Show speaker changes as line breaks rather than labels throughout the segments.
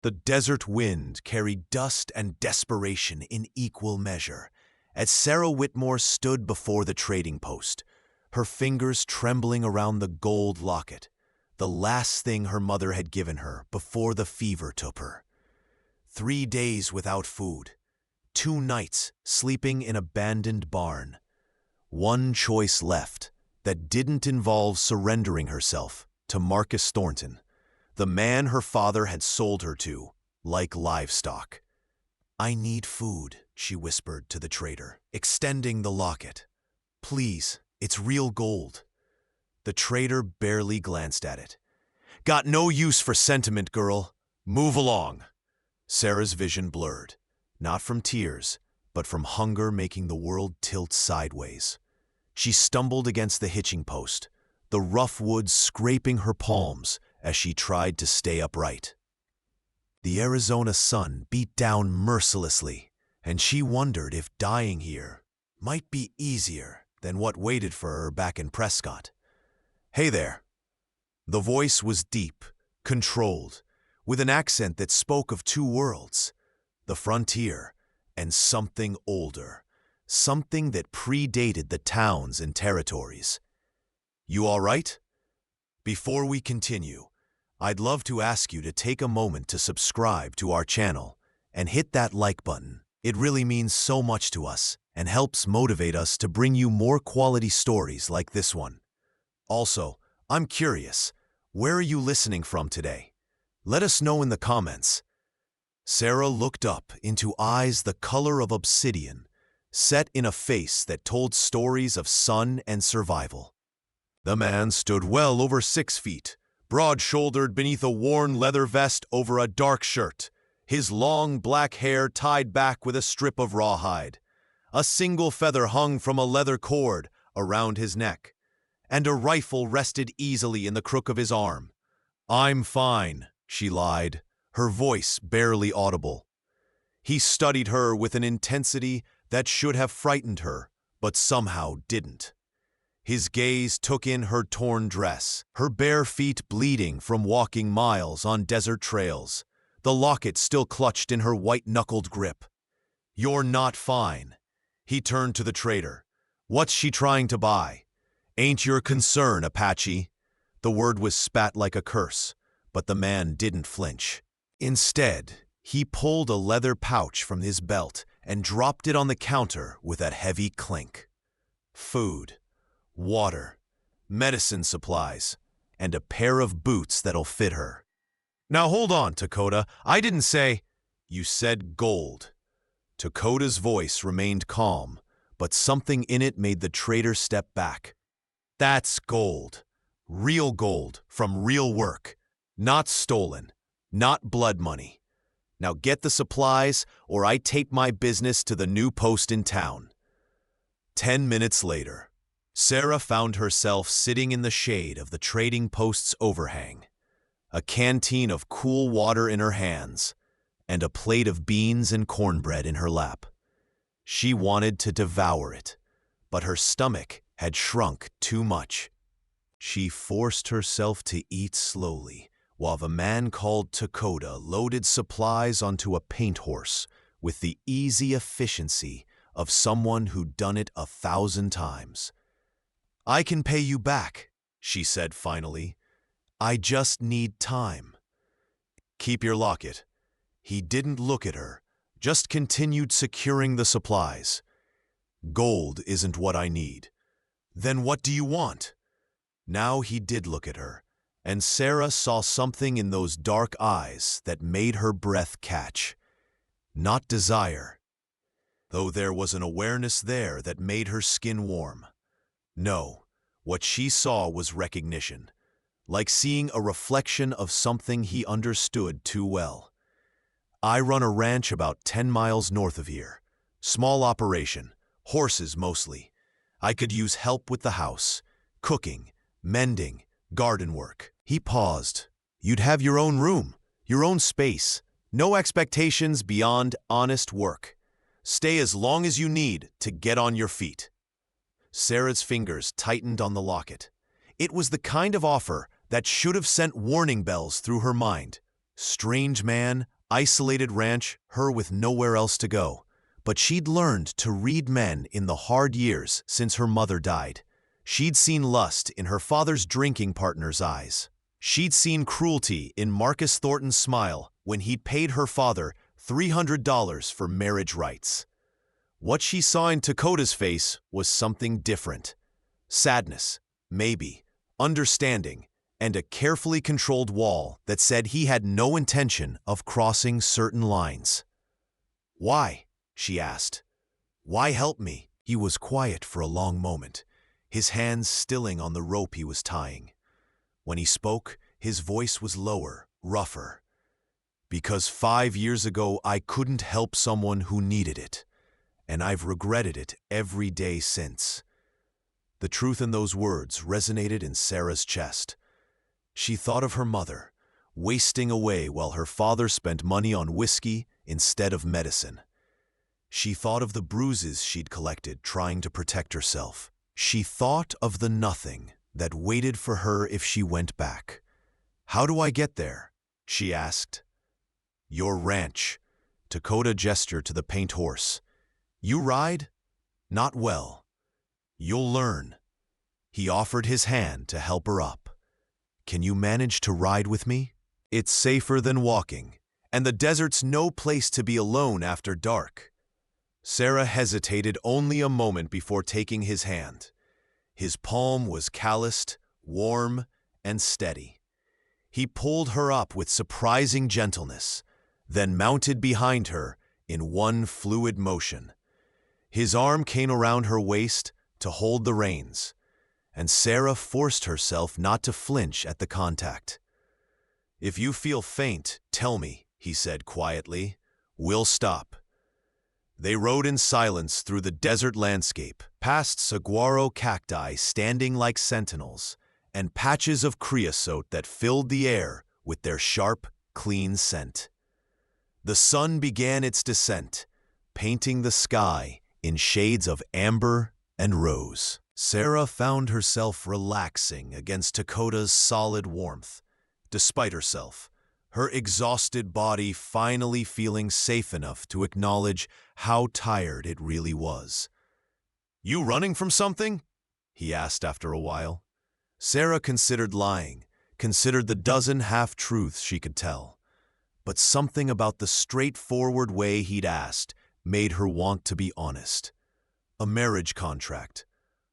The desert wind carried dust and desperation in equal measure as Sarah Whitmore stood before the trading post, her fingers trembling around the gold locket, the last thing her mother had given her before the fever took her. 3 days without food, 2 nights sleeping in an abandoned barn. One choice left that didn't involve surrendering herself to Marcus Thornton, the man her father had sold her to, like livestock. "I need food," she whispered to the trader, extending the locket. "Please, it's real gold." The trader barely glanced at it. "Got no use for sentiment, girl. Move along." Sarah's vision blurred, not from tears, but from hunger making the world tilt sideways. She stumbled against the hitching post, the rough wood scraping her palms as she tried to stay upright. The Arizona sun beat down mercilessly, and she wondered if dying here might be easier than what waited for her back in Prescott. "Hey there." The voice was deep, controlled, with an accent that spoke of 2 worlds, the frontier and something older, something that predated the towns and territories. "You all right?" Before we continue, I'd love to ask you to take a moment to subscribe to our channel and hit that like button. It really means so much to us and helps motivate us to bring you more quality stories like this one. Also, I'm curious, where are you listening from today? Let us know in the comments. Sarah looked up into eyes the color of obsidian, set in a face that told stories of sun and survival. The man stood well over 6 feet, broad-shouldered beneath a worn leather vest over a dark shirt, his long black hair tied back with a strip of rawhide. A single feather hung from a leather cord around his neck, and a rifle rested easily in the crook of his arm. "I'm fine," she lied, her voice barely audible. He studied her with an intensity that should have frightened her, but somehow didn't. His gaze took in her torn dress, her bare feet bleeding from walking miles on desert trails, the locket still clutched in her white-knuckled grip. "You're not fine." He turned to the trader. "What's she trying to buy?" "Ain't your concern, Apache." The word was spat like a curse, but the man didn't flinch. Instead, he pulled a leather pouch from his belt and dropped it on the counter with a heavy clink. "Food, water, medicine supplies, and a pair of boots that'll fit her." "Now hold on, Dakota. I didn't say—" "You said gold." Dakota's voice remained calm, but something in it made the trader step back. "That's gold. Real gold from real work. Not stolen. Not blood money. Now get the supplies, or I take my business to the new post in town." 10 minutes later, Sarah found herself sitting in the shade of the trading post's overhang, a canteen of cool water in her hands, and a plate of beans and cornbread in her lap. She wanted to devour it, but her stomach had shrunk too much. She forced herself to eat slowly, while the man called Dakota loaded supplies onto a paint horse with the easy efficiency of someone who'd done it 1,000 times. "I can pay you back," she said finally. "I just need time." "Keep your locket." He didn't look at her, just continued securing the supplies. "Gold isn't what I need." "Then what do you want?" Now he did look at her, and Sarah saw something in those dark eyes that made her breath catch. Not desire, though there was an awareness there that made her skin warm. No, what she saw was recognition, like seeing a reflection of something he understood too well. "I run a ranch about 10 miles north of here. Small operation, horses mostly. I could use help with the house, cooking, mending, garden work." He paused. "You'd have your own room, your own space, no expectations beyond honest work. Stay as long as you need to get on your feet." Sarah's fingers tightened on the locket. It was the kind of offer that should have sent warning bells through her mind. Strange man, isolated ranch, her with nowhere else to go. But she'd learned to read men in the hard years since her mother died. She'd seen lust in her father's drinking partner's eyes. She'd seen cruelty in Marcus Thornton's smile when he'd paid her father $300 for marriage rights. What she saw in Dakota's face was something different. Sadness, maybe, understanding, and a carefully controlled wall that said he had no intention of crossing certain lines. "Why?" she asked. "Why help me?" He was quiet for a long moment, his hands stilling on the rope he was tying. When he spoke, his voice was lower, rougher. "Because 5 years ago I couldn't help someone who needed it, and I've regretted it every day since." The truth in those words resonated in Sarah's chest. She thought of her mother, wasting away while her father spent money on whiskey instead of medicine. She thought of the bruises she'd collected trying to protect herself. She thought of the nothing that waited for her if she went back. "How do I get there?" she asked. "Your ranch." Dakota gestured to the paint horse. "You ride?" "Not well." "You'll learn." He offered his hand to help her up. "Can you manage to ride with me? It's safer than walking, and the desert's no place to be alone after dark." Sarah hesitated only a moment before taking his hand. His palm was calloused, warm, and steady. He pulled her up with surprising gentleness, then mounted behind her in one fluid motion. His arm came around her waist to hold the reins, and Sarah forced herself not to flinch at the contact. "If you feel faint, tell me," he said quietly. "We'll stop." They rode in silence through the desert landscape, past saguaro cacti standing like sentinels, and patches of creosote that filled the air with their sharp, clean scent. The sun began its descent, painting the sky in shades of amber and rose. Sarah found herself relaxing against Dakota's solid warmth, despite herself, her exhausted body finally feeling safe enough to acknowledge how tired it really was. "You running from something?" he asked after a while. Sarah considered lying, considered the dozen half-truths she could tell. But something about the straightforward way he'd asked made her want to be honest. "A marriage contract.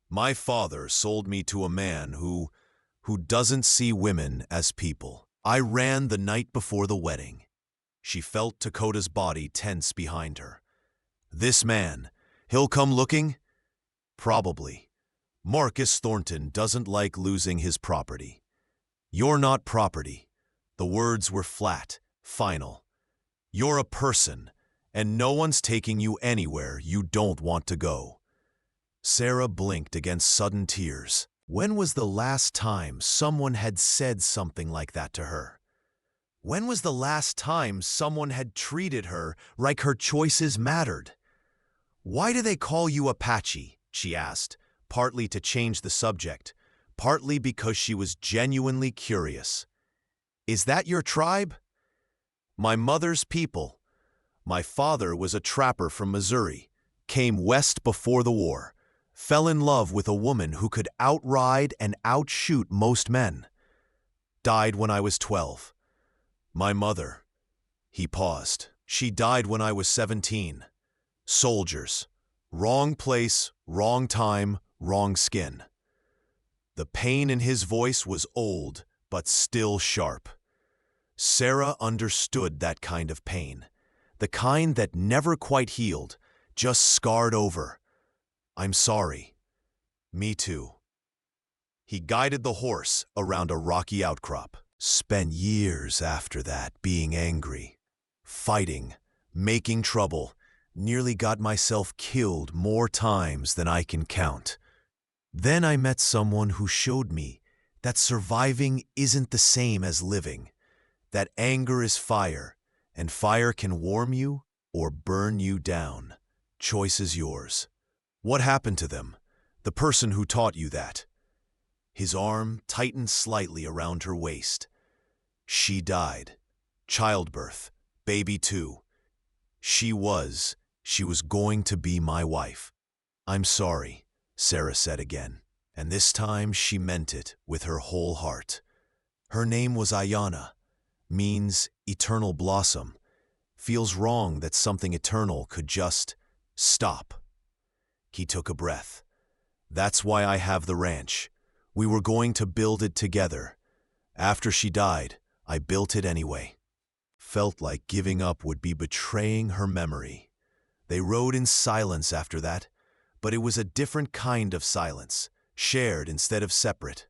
My father sold me to a man who doesn't see women as people. I ran the night before the wedding." She felt Dakota's body tense behind her. "This man, he'll come looking?" "Probably. Marcus Thornton doesn't like losing his property." "You're not property." The words were flat, final. "You're a person, and no one's taking you anywhere you don't want to go." Sarah blinked against sudden tears. When was the last time someone had said something like that to her? When was the last time someone had treated her like her choices mattered? "Why do they call you Apache?" she asked, partly to change the subject, partly because she was genuinely curious. "Is that your tribe?" "My mother's people. My father was a trapper from Missouri, came west before the war. Fell in love with a woman who could outride and outshoot most men. Died when I was 12. My mother," he paused, "she died when I was 17. Soldiers. Wrong place, wrong time, wrong skin." The pain in his voice was old, but still sharp. Sarah understood that kind of pain, the kind that never quite healed, just scarred over. "I'm sorry." "Me too." He guided the horse around a rocky outcrop. "Spent years after that being angry, fighting, making trouble, nearly got myself killed more times than I can count. Then I met someone who showed me that surviving isn't the same as living, that anger is fire, and fire can warm you or burn you down. Choice is yours." "What happened to them? The person who taught you that?" His arm tightened slightly around her waist. "She died. childbirth, baby too. She was going to be my wife. I'm sorry, Sarah said again, and this time she meant it with her whole heart. Her name was Ayana, means eternal blossom. Feels wrong that something eternal could just stop. He took a breath. That's why I have the ranch. We were going to build it together. After she died, I built it anyway. Felt like giving up would be betraying her memory. They rode in silence after that, but it was a different kind of silence, shared instead of separate.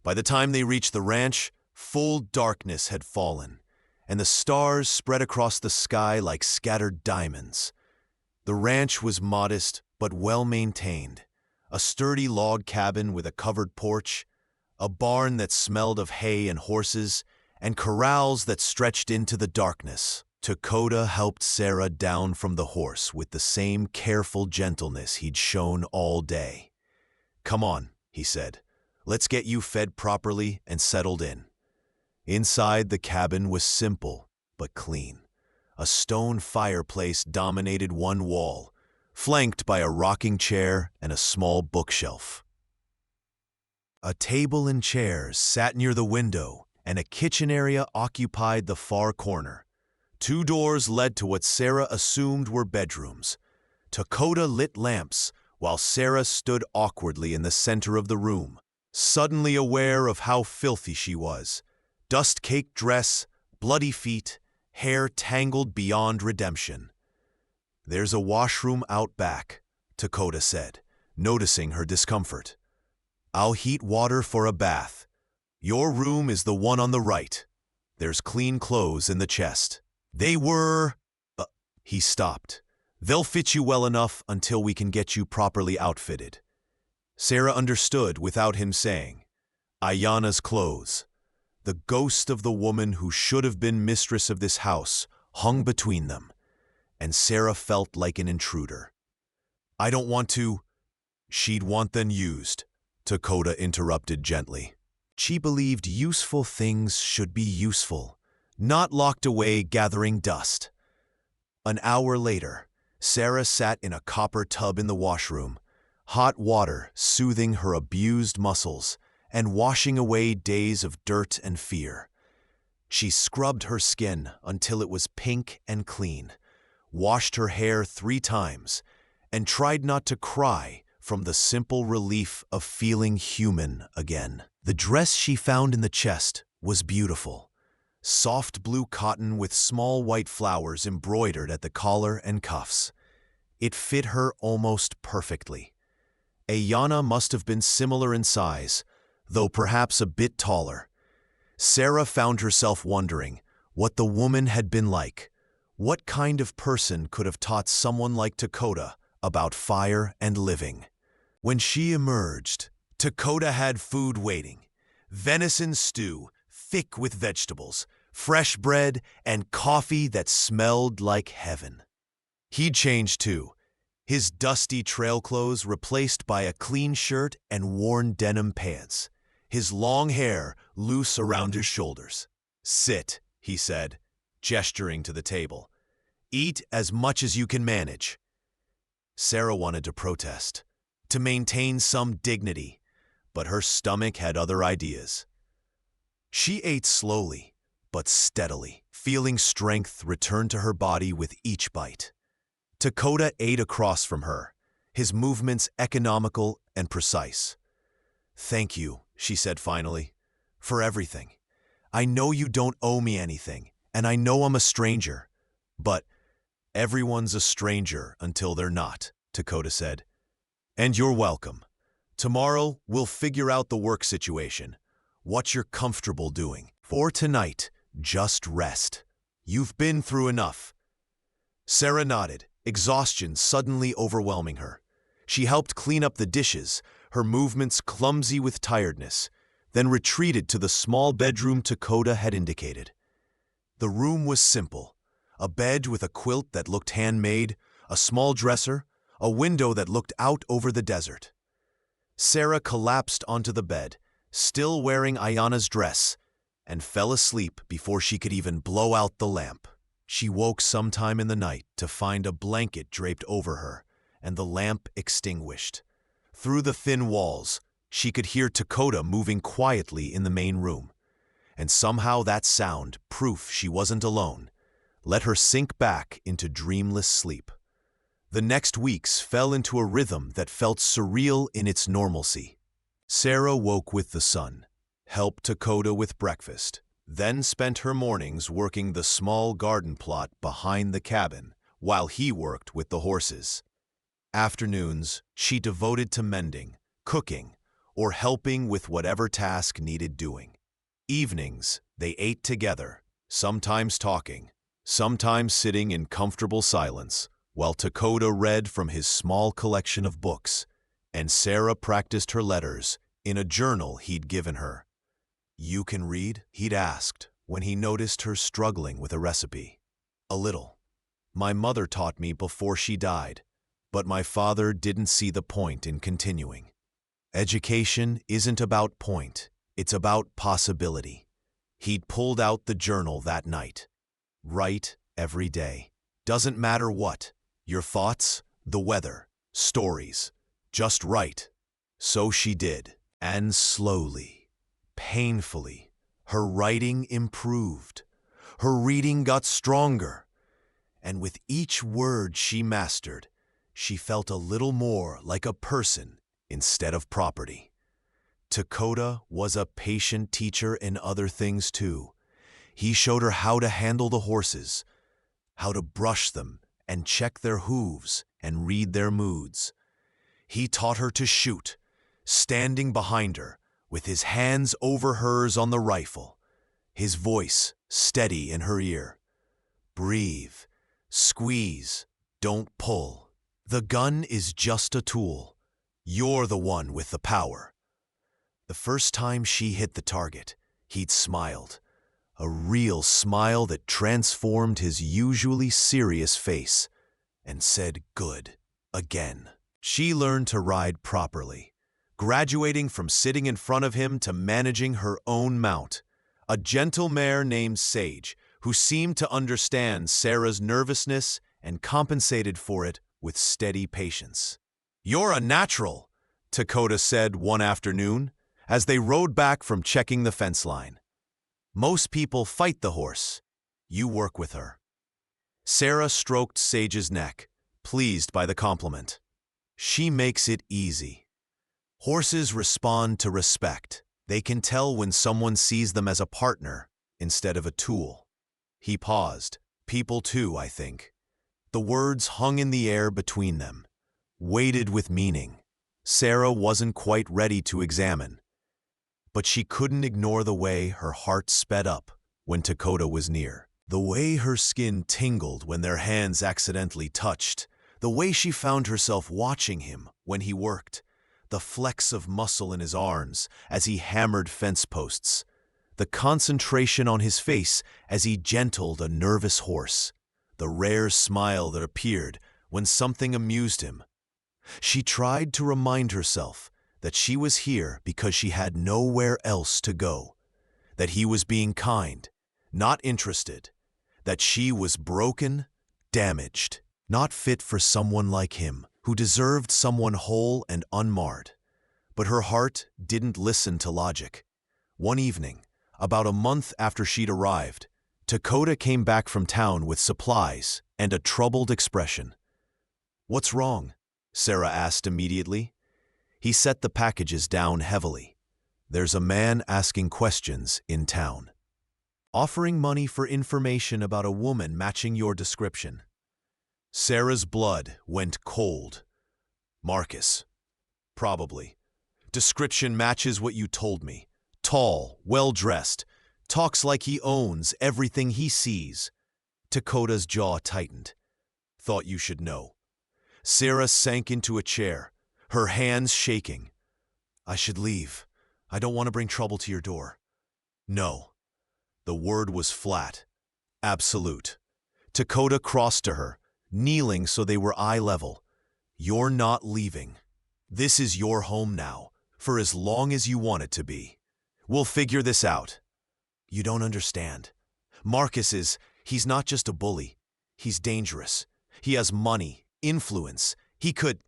By the time they reached the ranch, full darkness had fallen, and the stars spread across the sky like scattered diamonds. The ranch was modest but well-maintained. A sturdy log cabin with a covered porch, a barn that smelled of hay and horses, and corrals that stretched into the darkness. Dakota helped Sarah down from the horse with the same careful gentleness he'd shown all day. "Come on," he said. "Let's get you fed properly and settled in." Inside, the cabin was simple but clean. A stone fireplace dominated one wall, flanked by a rocking chair and a small bookshelf. A table and chairs sat near the window, and a kitchen area occupied the far corner. 2 doors led to what Sarah assumed were bedrooms. Dakota lit lamps, while Sarah stood awkwardly in the center of the room, suddenly aware of how filthy she was. Dust-caked dress, bloody feet, hair tangled beyond redemption. "There's a washroom out back," Dakota said, noticing her discomfort. "I'll heat water for a bath. Your room is the one on the right. There's clean clothes in the chest." They were... He stopped. "They'll fit you well enough until we can get you properly outfitted." Sarah understood without him saying. Ayana's clothes. The ghost of the woman who should have been mistress of this house hung between them, and Sarah felt like an intruder. "I don't want to..." "She'd want them used," Dakota interrupted gently. She believed useful things should be useful, not locked away gathering dust. An hour later, Sarah sat in a copper tub in the washroom, hot water soothing her abused muscles and washing away days of dirt and fear. She scrubbed her skin until it was pink and clean, washed her hair 3 times, and tried not to cry from the simple relief of feeling human again. The dress she found in the chest was beautiful. Soft blue cotton with small white flowers embroidered at the collar and cuffs. It fit her almost perfectly. Ayana must have been similar in size, though perhaps a bit taller. Sarah found herself wondering what the woman had been like. What kind of person could have taught someone like Dakota about fire and living? When she emerged, Dakota had food waiting. Venison stew, thick with vegetables, fresh bread, and coffee that smelled like heaven. He'd changed too. His dusty trail clothes replaced by a clean shirt and worn denim pants. His long hair loose around his shoulders. "Sit," he said, gesturing to the table. "Eat as much as you can manage." Sarah wanted to protest, to maintain some dignity, but her stomach had other ideas. She ate slowly, but steadily, feeling strength return to her body with each bite. Dakota ate across from her, his movements economical and precise. "Thank you," she said finally, "for everything. I know you don't owe me anything, and I know I'm a stranger. But everyone's a stranger until they're not," Dakota said. "And you're welcome. Tomorrow, we'll figure out the work situation, what you're comfortable doing. For tonight, just rest. You've been through enough." Sarah nodded, exhaustion suddenly overwhelming her. She helped clean up the dishes, her movements clumsy with tiredness, then retreated to the small bedroom Dakota had indicated. The room was simple: a bed with a quilt that looked handmade, a small dresser, a window that looked out over the desert. Sarah collapsed onto the bed, still wearing Ayana's dress, and fell asleep before she could even blow out the lamp. She woke sometime in the night to find a blanket draped over her and the lamp extinguished. Through the thin walls, she could hear Dakota moving quietly in the main room, and somehow that sound, proof she wasn't alone, let her sink back into dreamless sleep. The next weeks fell into a rhythm that felt surreal in its normalcy. Sarah woke with the sun, helped Dakota with breakfast, then spent her mornings working the small garden plot behind the cabin while he worked with the horses. Afternoons, she devoted to mending, cooking, or helping with whatever task needed doing. Evenings, they ate together, sometimes talking, sometimes sitting in comfortable silence, while Dakota read from his small collection of books, and Sarah practiced her letters in a journal he'd given her. "You can read?" he'd asked when he noticed her struggling with a recipe. "A little. My mother taught me before she died, but my father didn't see the point in continuing. Education isn't about point, it's about possibility." He'd pulled out the journal that night. "Write every day. Doesn't matter what. Your thoughts, the weather, stories. Just write." So she did, and slowly, painfully, her writing improved. Her reading got stronger, and with each word she mastered, she felt a little more like a person instead of property. Dakota was a patient teacher in other things too. He showed her how to handle the horses, how to brush them and check their hooves and read their moods. He taught her to shoot, standing behind her, with his hands over hers on the rifle, his voice steady in her ear. "Breathe, squeeze, don't pull. The gun is just a tool. You're the one with the power." The first time she hit the target, he'd smiled, a real smile that transformed his usually serious face, and said "good" again. She learned to ride properly, graduating from sitting in front of him to managing her own mount, a gentle mare named Sage, who seemed to understand Sarah's nervousness and compensated for it with steady patience. "You're a natural," Dakota said one afternoon, as they rode back from checking the fence line. "Most people fight the horse. You work with her." Sarah stroked Sage's neck, pleased by the compliment. "She makes it easy." Horses respond to respect. They can tell when someone sees them as a partner instead of a tool. He paused. "People too, I think." The words hung in the air between them, weighted with meaning. Sarah wasn't quite ready to examine, but she couldn't ignore the way her heart sped up when Dakota was near. The way her skin tingled when their hands accidentally touched. The way she found herself watching him when he worked. The flex of muscle in his arms as he hammered fence posts. The concentration on his face as he gentled a nervous horse. The rare smile that appeared when something amused him. She tried to remind herself that she was here because she had nowhere else to go, that he was being kind, not interested, that she was broken, damaged, not fit for someone like him, who deserved someone whole and unmarred. But her heart didn't listen to logic. One evening, about a month after she'd arrived, Dakota came back from town with supplies and a troubled expression. "What's wrong?" Sarah asked immediately. He set the packages down heavily. "There's a man asking questions in town. Offering money for information about a woman matching your description." Sarah's blood went cold. "Marcus." "Probably. Description matches what you told me. Tall, well-dressed, talks like he owns everything he sees." Dakota's jaw tightened. "Thought you should know." Sarah sank into a chair, her hands shaking. "I should leave. I don't want to bring trouble to your door." "No." The word was flat, absolute. Dakota crossed to her, kneeling so they were eye level. "You're not leaving. This is your home now, for as long as you want it to be. We'll figure this out." You don't understand. He's not just a bully. He's dangerous. He has money, influence. He could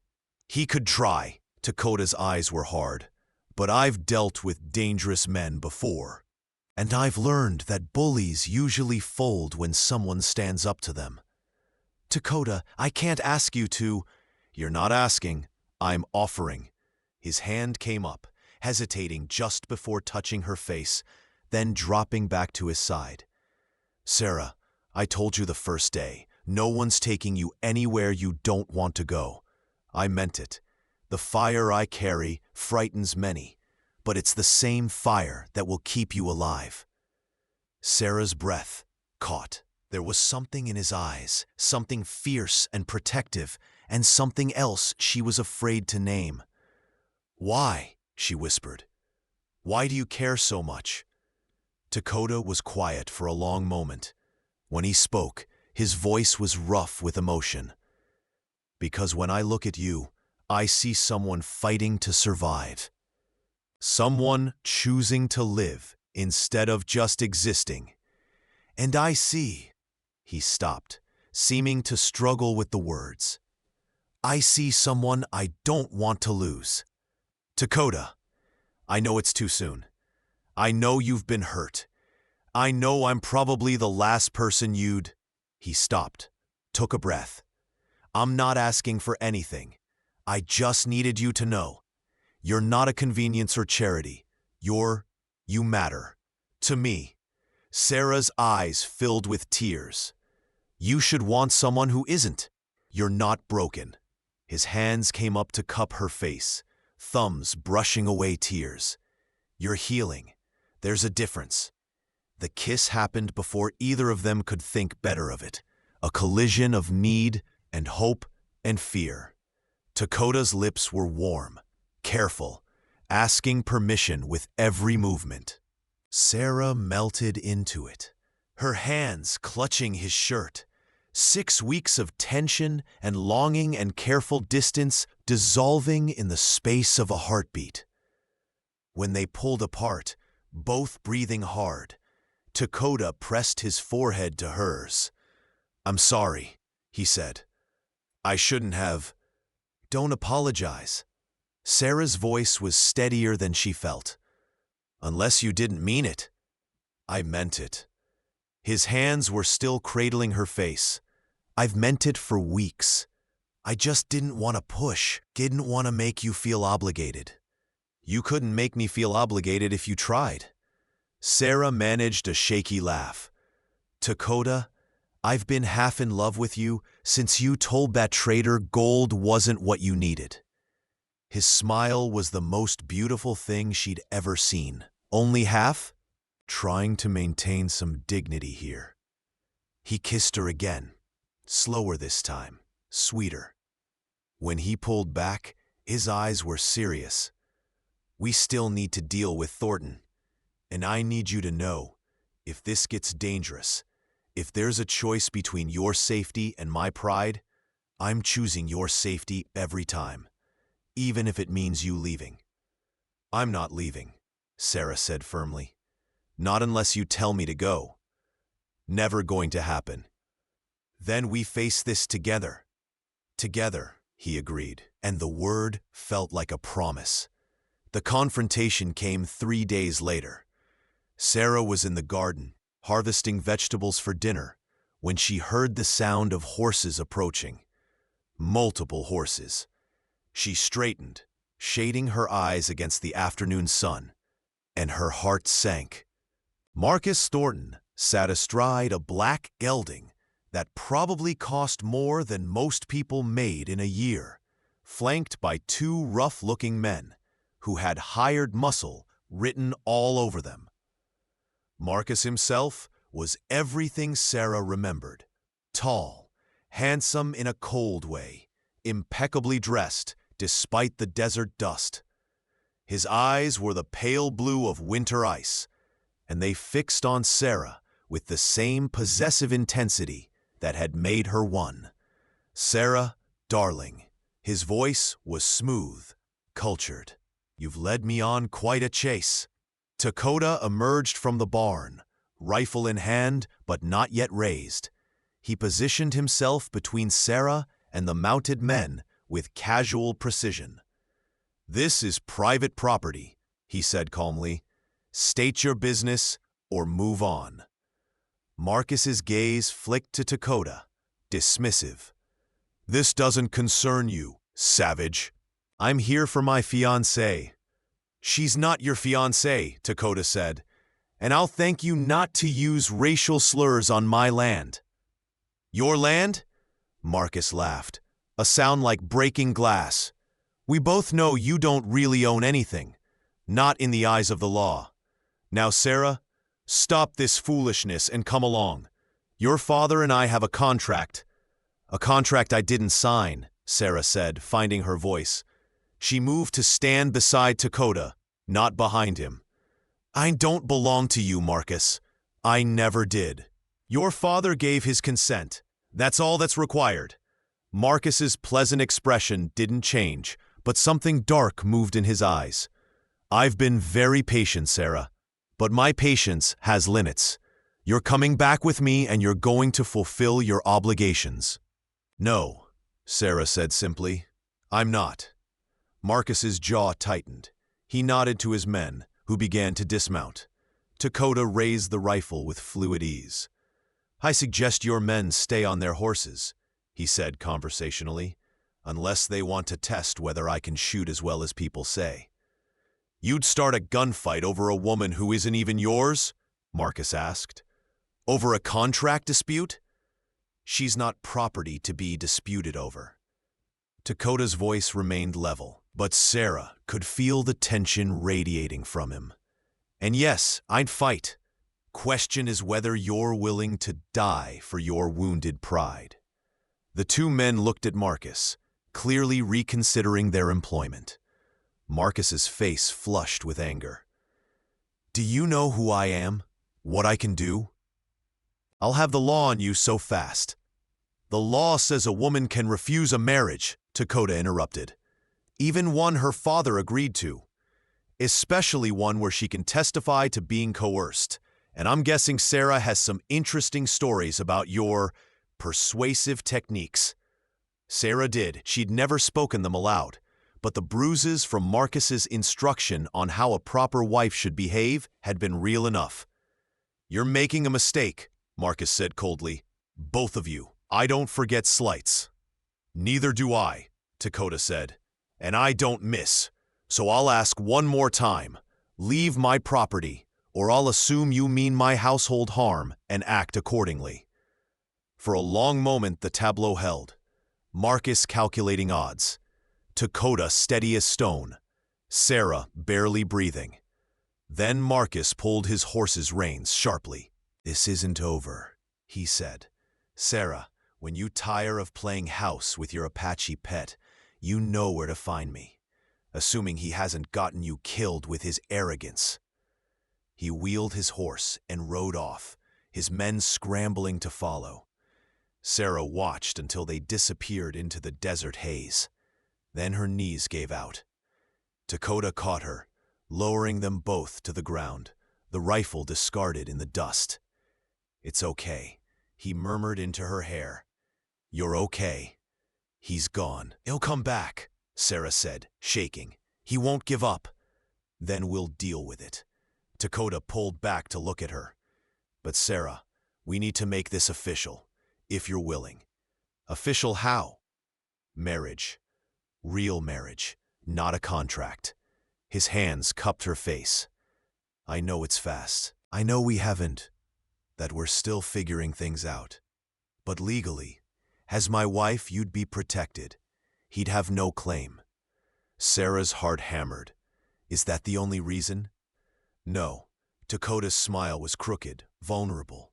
try. Dakota's eyes were hard. But I've dealt with dangerous men before. And I've learned that bullies usually fold when someone stands up to them. Dakota, I can't ask you to. You're not asking. I'm offering. His hand came up, hesitating just before touching her face, then dropping back to his side. Sarah, I told you the first day, no one's taking you anywhere you don't want to go. I meant it. The fire I carry frightens many, but it's the same fire that will keep you alive. Sarah's breath caught. There was something in his eyes, something fierce and protective, and something else she was afraid to name. Why? She whispered. Why do you care so much? Dakota was quiet for a long moment. When he spoke, his voice was rough with emotion. Because when I look at you, I see someone fighting to survive. Someone choosing to live instead of just existing. And I see... He stopped, seeming to struggle with the words. I see someone I don't want to lose. Dakota, I know it's too soon. I know you've been hurt. I know I'm probably the last person you'd... He stopped, took a breath. I'm not asking for anything. I just needed you to know. You're not a convenience or charity. You matter. To me. Sarah's eyes filled with tears. You should want someone who isn't. You're not broken. His hands came up to cup her face, thumbs brushing away tears. You're healing. There's a difference. The kiss happened before either of them could think better of it. A collision of need and hope and fear. Dakota's lips were warm, careful, asking permission with every movement. Sarah melted into it, her hands clutching his shirt. 6 weeks of tension and longing and careful distance dissolving in the space of a heartbeat. When they pulled apart, both breathing hard, Dakota pressed his forehead to hers. I'm sorry, he said. I shouldn't have. Don't apologize. Sarah's voice was steadier than she felt. Unless you didn't mean it. I meant it. His hands were still cradling her face. I've meant it for weeks. I just didn't want to push, didn't want to make you feel obligated. You couldn't make me feel obligated if you tried. Sarah managed a shaky laugh. Dakota, I've been half in love with you since you told that traitor gold wasn't what you needed. His smile was the most beautiful thing she'd ever seen. Only half? Trying to maintain some dignity here. He kissed her again, slower this time, sweeter. When he pulled back, his eyes were serious. We still need to deal with Thornton, and I need you to know, if this gets dangerous, if there's a choice between your safety and my pride, I'm choosing your safety every time, even if it means you leaving. I'm not leaving, Sarah said firmly. Not unless you tell me to go. Never going to happen. Then we face this together. Together, he agreed, and the word felt like a promise. The confrontation came 3 days later. Sarah was in the garden, harvesting vegetables for dinner, when she heard the sound of horses approaching. Multiple horses. She straightened, shading her eyes against the afternoon sun, and her heart sank. Marcus Thornton sat astride a black gelding that probably cost more than most people made in a year, flanked by 2 rough-looking men who had hired muscle written all over them. Marcus himself was everything Sarah remembered. Tall, handsome in a cold way, impeccably dressed despite the desert dust. His eyes were the pale blue of winter ice, and they fixed on Sarah with the same possessive intensity that had made her one. Sarah, darling. His voice was smooth, cultured. You've led me on quite a chase. Dakota emerged from the barn, rifle in hand but not yet raised. He positioned himself between Sarah and the mounted men with casual precision. "This is private property," he said calmly. "State your business or move on." Marcus's gaze flicked to Dakota, dismissive. "This doesn't concern you, savage." "I'm here for my fiancée." "She's not your fiancée," Dakota said, "and I'll thank you not to use racial slurs on my land." "Your land?" Marcus laughed, a sound like breaking glass. "We both know you don't really own anything, not in the eyes of the law. Now, Sarah, stop this foolishness and come along. Your father and I have a contract." "A contract I didn't sign," Sarah said, finding her voice. She moved to stand beside Dakota, not behind him. "I don't belong to you, Marcus. I never did. Your father gave his consent. That's all that's required." Marcus's pleasant expression didn't change, but something dark moved in his eyes. "I've been very patient, Sarah, but my patience has limits. You're coming back with me and you're going to fulfill your obligations." "No," Sarah said simply. "I'm not." Marcus's jaw tightened. He nodded to his men, who began to dismount. Dakota raised the rifle with fluid ease. "I suggest your men stay on their horses," he said conversationally, "unless they want to test whether I can shoot as well as people say." "You'd start a gunfight over a woman who isn't even yours?" Marcus asked. "Over a contract dispute?" "She's not property to be disputed over." Dakota's voice remained level, but Sarah could feel the tension radiating from him. "And yes, I'd fight. Question is whether you're willing to die for your wounded pride." The two men looked at Marcus, clearly reconsidering their employment. Marcus's face flushed with anger. "Do you know who I am? What I can do?" "I'll have the law on you so fast." "The law says a woman can refuse a marriage," Dakota interrupted. "Even one her father agreed to. Especially one where she can testify to being coerced. And I'm guessing Sarah has some interesting stories about your persuasive techniques." Sarah did. She'd never spoken them aloud, but the bruises from Marcus's instruction on how a proper wife should behave had been real enough. "You're making a mistake," Marcus said coldly. "Both of you. I don't forget slights." "Neither do I," Dakota said. "And I don't miss. So I'll ask one more time. Leave my property, or I'll assume you mean my household harm and act accordingly." For a long moment the tableau held. Marcus calculating odds. Dakota steady as stone. Sarah barely breathing. Then Marcus pulled his horse's reins sharply. "This isn't over," he said. "Sarah, when you tire of playing house with your Apache pet, you know where to find me. Assuming he hasn't gotten you killed with his arrogance." He wheeled his horse and rode off, his men scrambling to follow. Sarah watched until they disappeared into the desert haze. Then her knees gave out. Dakota caught her, lowering them both to the ground, the rifle discarded in the dust. "It's okay," he murmured into her hair. "You're okay. He's gone." "He'll come back," Sarah said, shaking. "He won't give up." "Then we'll deal with it." Dakota pulled back to look at her. "But Sarah, we need to make this official, if you're willing." "Official how?" "Marriage. Real marriage, not a contract." His hands cupped her face. "I know it's fast. I know we haven't, that we're still figuring things out. But legally, as my wife, you'd be protected. He'd have no claim." Sarah's heart hammered. "Is that the only reason?" "No." Dakota's smile was crooked, vulnerable.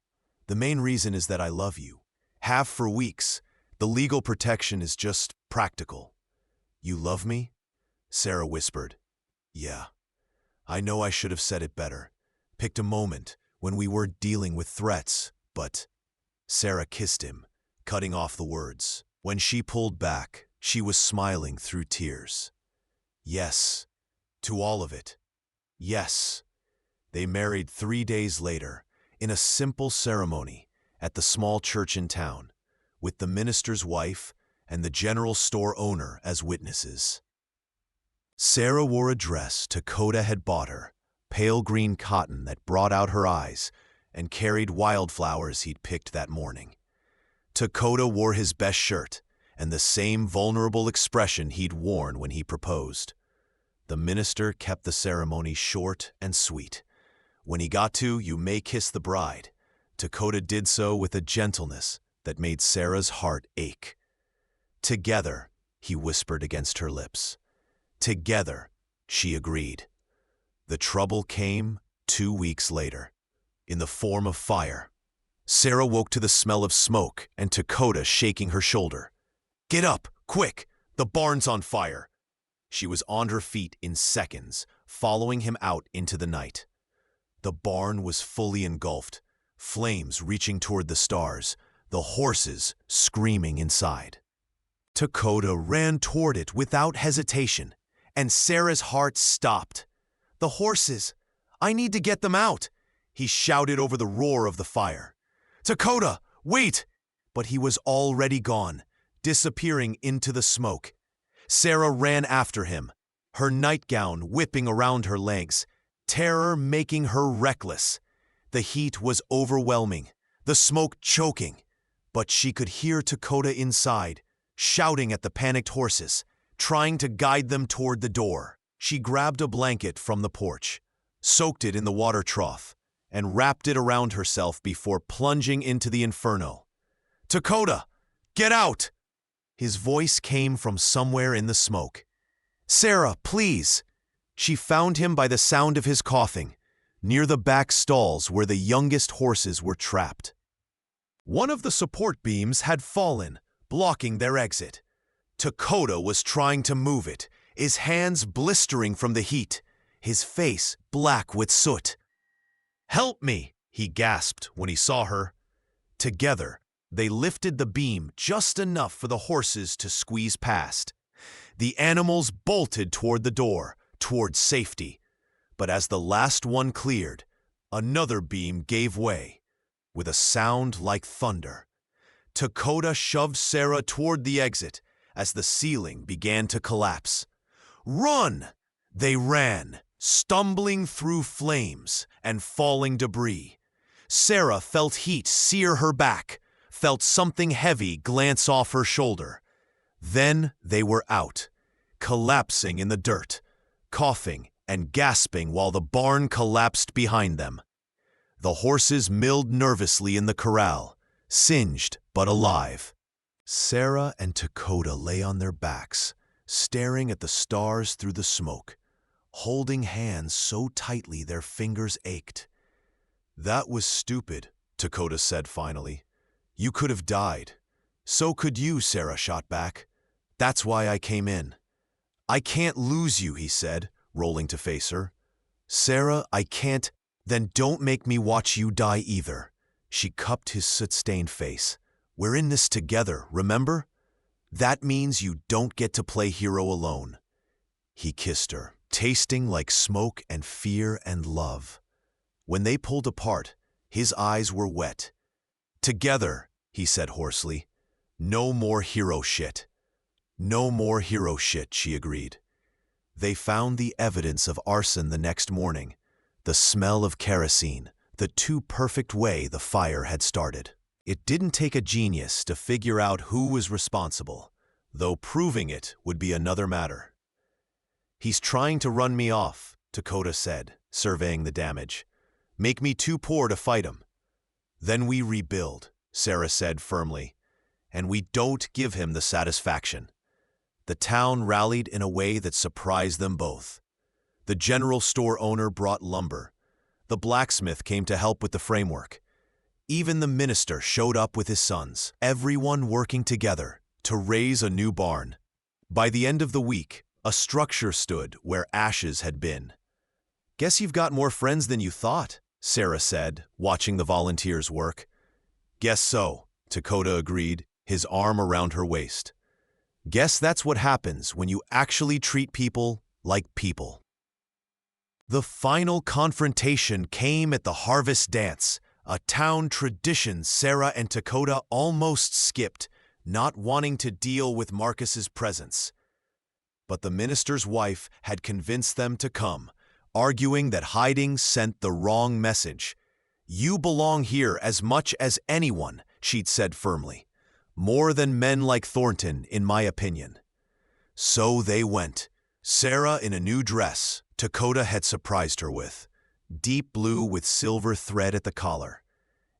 "The main reason is that I love you. Have for weeks. The legal protection is just practical." "You love me?" Sarah whispered. "Yeah. I know I should have said it better. Picked a moment when we were dealing with threats, but..." Sarah kissed him, cutting off the words. When she pulled back, she was smiling through tears. "Yes. To all of it. Yes." They married 3 days later, in a simple ceremony at the small church in town, with the minister's wife and the general store owner as witnesses. Sarah wore a dress Dakota had bought her, pale green cotton that brought out her eyes, and carried wildflowers he'd picked that morning. Dakota wore his best shirt and the same vulnerable expression he'd worn when he proposed. The minister kept the ceremony short and sweet. When he got to "You may kiss the bride," Dakota did so with a gentleness that made Sarah's heart ache. "Together," he whispered against her lips. "Together," she agreed. The trouble came 2 weeks later, in the form of fire. Sarah woke to the smell of smoke and Dakota shaking her shoulder. "Get up, quick! The barn's on fire!" She was on her feet in seconds, following him out into the night. The barn was fully engulfed, flames reaching toward the stars, the horses screaming inside. Dakota ran toward it without hesitation, and Sarah's heart stopped. "The horses! I need to get them out!" he shouted over the roar of the fire. "Dakota, wait!" But he was already gone, disappearing into the smoke. Sarah ran after him, her nightgown whipping around her legs, terror making her reckless. The heat was overwhelming, the smoke choking, but she could hear Dakota inside, shouting at the panicked horses, trying to guide them toward the door. She grabbed a blanket from the porch, soaked it in the water trough, and wrapped it around herself before plunging into the inferno. "Dakota, get out!" His voice came from somewhere in the smoke. "Sarah, please!" She found him by the sound of his coughing, near the back stalls where the youngest horses were trapped. One of the support beams had fallen, blocking their exit. Dakota was trying to move it, his hands blistering from the heat, his face black with soot. "Help me!" he gasped when he saw her. Together, they lifted the beam just enough for the horses to squeeze past. The animals bolted toward the door, toward safety. But as the last one cleared, another beam gave way, with a sound like thunder. Dakota shoved Sarah toward the exit as the ceiling began to collapse. "Run!" They ran, stumbling through flames and falling debris. Sarah felt heat sear her back, felt something heavy glance off her shoulder. Then they were out, collapsing in the dirt, coughing and gasping while the barn collapsed behind them. The horses milled nervously in the corral, singed but alive. Sarah and Dakota lay on their backs, staring at the stars through the smoke, holding hands so tightly their fingers ached. "That was stupid," Dakota said finally. "You could have died. So could you," Sarah shot back. "That's why I came in." "I can't lose you," he said, rolling to face her. "Sarah, I can't." "Then don't make me watch you die either." She cupped his soot-stained face. "We're in this together, remember? That means you don't get to play hero alone." He kissed her, tasting like smoke and fear and love. When they pulled apart, his eyes were wet. "Together," he said hoarsely. "No more hero shit." "No more hero shit," she agreed. They found the evidence of arson the next morning, the smell of kerosene, the too perfect way the fire had started. It didn't take a genius to figure out who was responsible, though proving it would be another matter. "He's trying to run me off," Dakota said, surveying the damage. "Make me too poor to fight him." "Then we rebuild," Sarah said firmly, "and we don't give him the satisfaction." The town rallied in a way that surprised them both. The general store owner brought lumber. The blacksmith came to help with the framework. Even the minister showed up with his sons, everyone working together to raise a new barn. By the end of the week, a structure stood where ashes had been. "Guess you've got more friends than you thought," Sarah said, watching the volunteers work. "Guess so," Dakota agreed, his arm around her waist. "Guess that's what happens when you actually treat people like people." The final confrontation came at the harvest dance, a town tradition Sarah and Dakota almost skipped, not wanting to deal with Marcus's presence. But the minister's wife had convinced them to come, arguing that hiding sent the wrong message. "You belong here as much as anyone," she'd said firmly. "More than men like Thornton, in my opinion." So they went. Sarah in a new dress Dakota had surprised her with, deep blue with silver thread at the collar,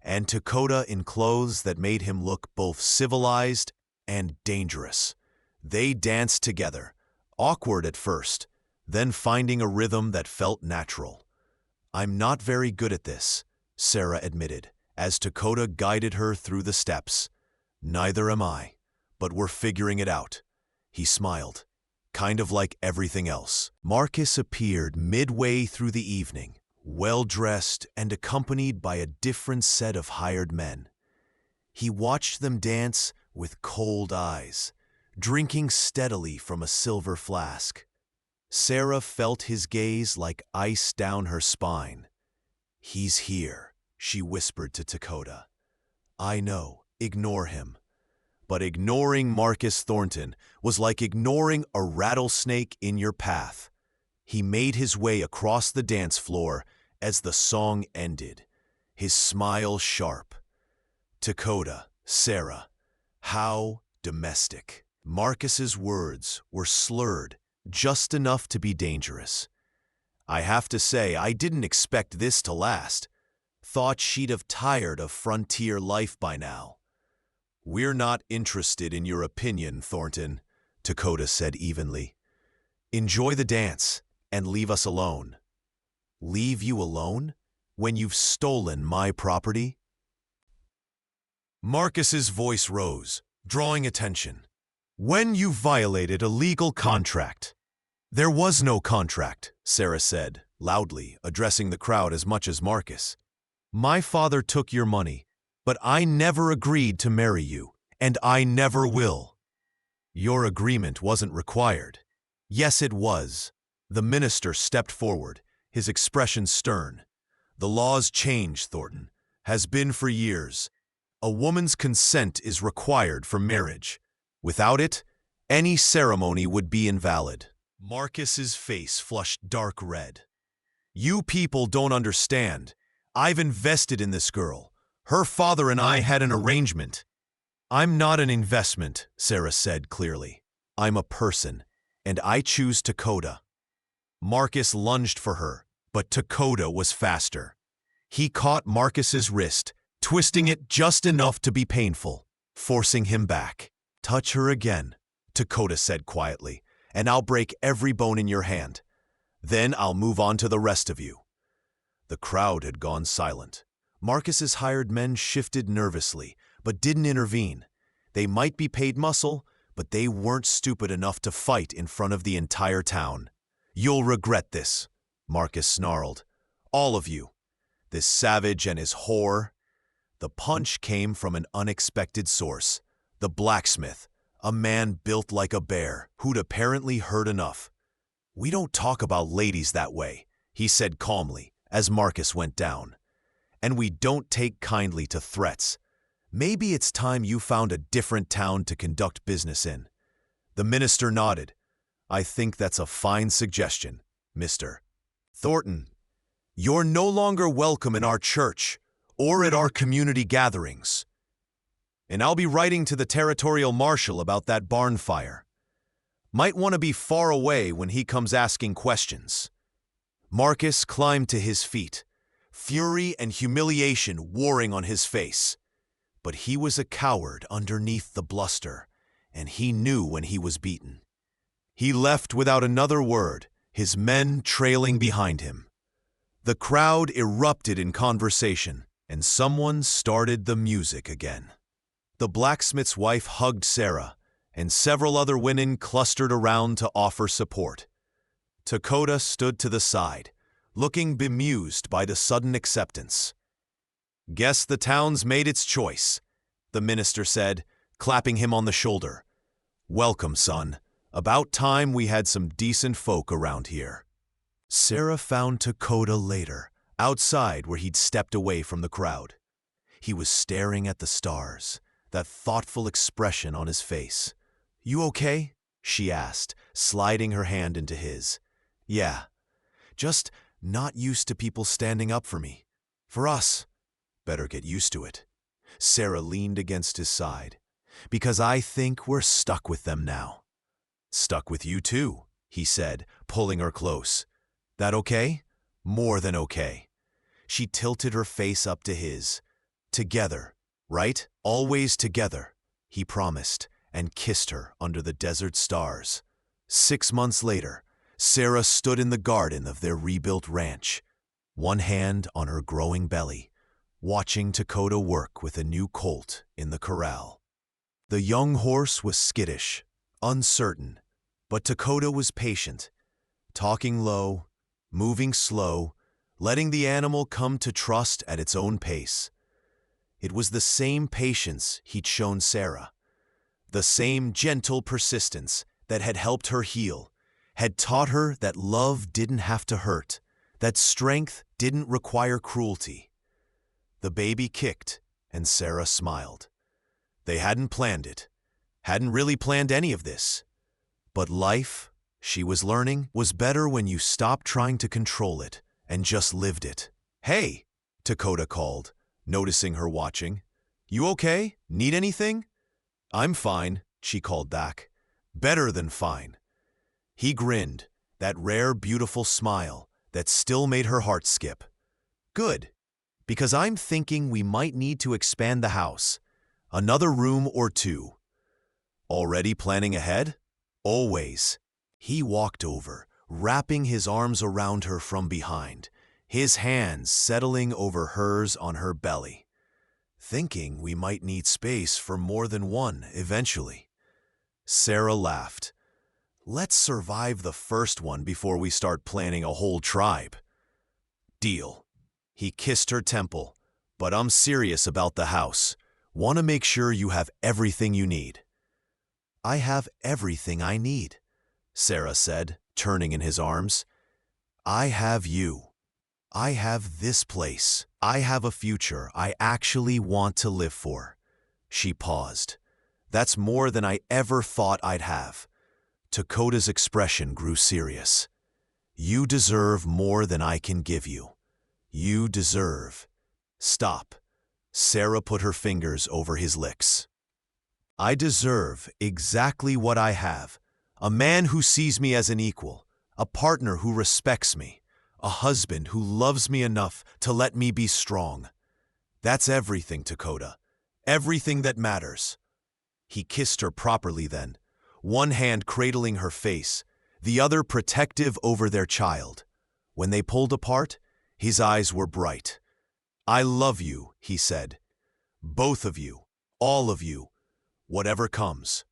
and Dakota in clothes that made him look both civilized and dangerous. They danced together, awkward at first, then finding a rhythm that felt natural. "I'm not very good at this," Sarah admitted, as Dakota guided her through the steps. "Neither am I, but we're figuring it out." He smiled, kind of like everything else. Marcus appeared midway through the evening, well-dressed and accompanied by a different set of hired men. He watched them dance with cold eyes, drinking steadily from a silver flask. Sarah felt his gaze like ice down her spine. "He's here," she whispered to Dakota. "I know, ignore him." But ignoring Marcus Thornton was like ignoring a rattlesnake in your path. He made his way across the dance floor as the song ended, his smile sharp. Dakota, Sarah, how domestic. Marcus's words were slurred, just enough to be dangerous. "I have to say, I didn't expect this to last. Thought she'd have tired of frontier life by now." "We're not interested in your opinion, Thornton," Dakota said evenly. "Enjoy the dance and leave us alone." "Leave you alone? When you've stolen my property?" Marcus's voice rose, drawing attention. "When you violated a legal contract." "There was no contract," Sarah said, loudly, addressing the crowd as much as Marcus. "My father took your money, but I never agreed to marry you, and I never will." "Your agreement wasn't required." "Yes, it was." The minister stepped forward, his expression stern. "The law's changed, Thornton. Has been for years. A woman's consent is required for marriage. Without it, any ceremony would be invalid." Marcus's face flushed dark red. "You people don't understand. I've invested in this girl. Her father and I had an arrangement." "I'm not an investment," Sarah said clearly. "I'm a person, and I choose Dakota." Marcus lunged for her, but Dakota was faster. He caught Marcus's wrist, twisting it just enough to be painful, forcing him back. "Touch her again," Dakota said quietly, "and I'll break every bone in your hand. Then I'll move on to the rest of you." The crowd had gone silent. Marcus's hired men shifted nervously, but didn't intervene. They might be paid muscle, but they weren't stupid enough to fight in front of the entire town. "You'll regret this," Marcus snarled. "All of you. This savage and his whore." The punch came from an unexpected source. The blacksmith, a man built like a bear, who'd apparently heard enough. "We don't talk about ladies that way," he said calmly as Marcus went down. "And we don't take kindly to threats. Maybe it's time you found a different town to conduct business in." The minister nodded. "I think that's a fine suggestion, Mr. Thornton. You're no longer welcome in our church or at our community gatherings. And I'll be writing to the territorial marshal about that barn fire. Might want to be far away when he comes asking questions." Marcus climbed to his feet, fury and humiliation warring on his face. But he was a coward underneath the bluster, and he knew when he was beaten. He left without another word, his men trailing behind him. The crowd erupted in conversation, and someone started the music again. The blacksmith's wife hugged Sarah, and several other women clustered around to offer support. Dakota stood to the side, looking bemused by the sudden acceptance. "Guess the town's made its choice," the minister said, clapping him on the shoulder. "Welcome, son. About time we had some decent folk around here." Sarah found Dakota later, outside where he'd stepped away from the crowd. He was staring at the stars, that thoughtful expression on his face. "You okay?" she asked, sliding her hand into his. "Yeah, just not used to people standing up for me. For us. Better get used to it." Sarah leaned against his side. "Because I think we're stuck with them now." "Stuck with you too," he said, pulling her close. "That okay?" "More than okay." She tilted her face up to his. "Together, right? Always together," he promised, and kissed her under the desert stars. 6 months later, Sarah stood in the garden of their rebuilt ranch, one hand on her growing belly, watching Dakota work with a new colt in the corral. The young horse was skittish, uncertain, but Dakota was patient, talking low, moving slow, letting the animal come to trust at its own pace. It was the same patience he'd shown Sarah, the same gentle persistence that had helped her heal, had taught her that love didn't have to hurt, that strength didn't require cruelty. The baby kicked, and Sarah smiled. They hadn't planned it, hadn't really planned any of this. But life, she was learning, was better when you stopped trying to control it and just lived it. "Hey," Dakota called, noticing her watching. "You okay? Need anything?" "I'm fine," she called back. "Better than fine." He grinned, that rare, beautiful smile that still made her heart skip. "Good, because I'm thinking we might need to expand the house. Another room or two." "Already planning ahead?" "Always." He walked over, wrapping his arms around her from behind, his hands settling over hers on her belly. "Thinking we might need space for more than one eventually." Sarah laughed. "Let's survive the first one before we start planning a whole tribe." "Deal." He kissed her temple. "But I'm serious about the house. Want to make sure you have everything you need." "I have everything I need," Sarah said, turning in his arms. "I have you. I have this place. I have a future I actually want to live for." She paused. "That's more than I ever thought I'd have." Dakota's expression grew serious. "You deserve more than I can give you. You deserve—" "Stop." Sarah put her fingers over his lips. "I deserve exactly what I have. A man who sees me as an equal, a partner who respects me, a husband who loves me enough to let me be strong. That's everything, Dakota. Everything that matters." He kissed her properly then, one hand cradling her face, the other protective over their child. When they pulled apart, his eyes were bright. "I love you," he said. "Both of you, all of you, whatever comes."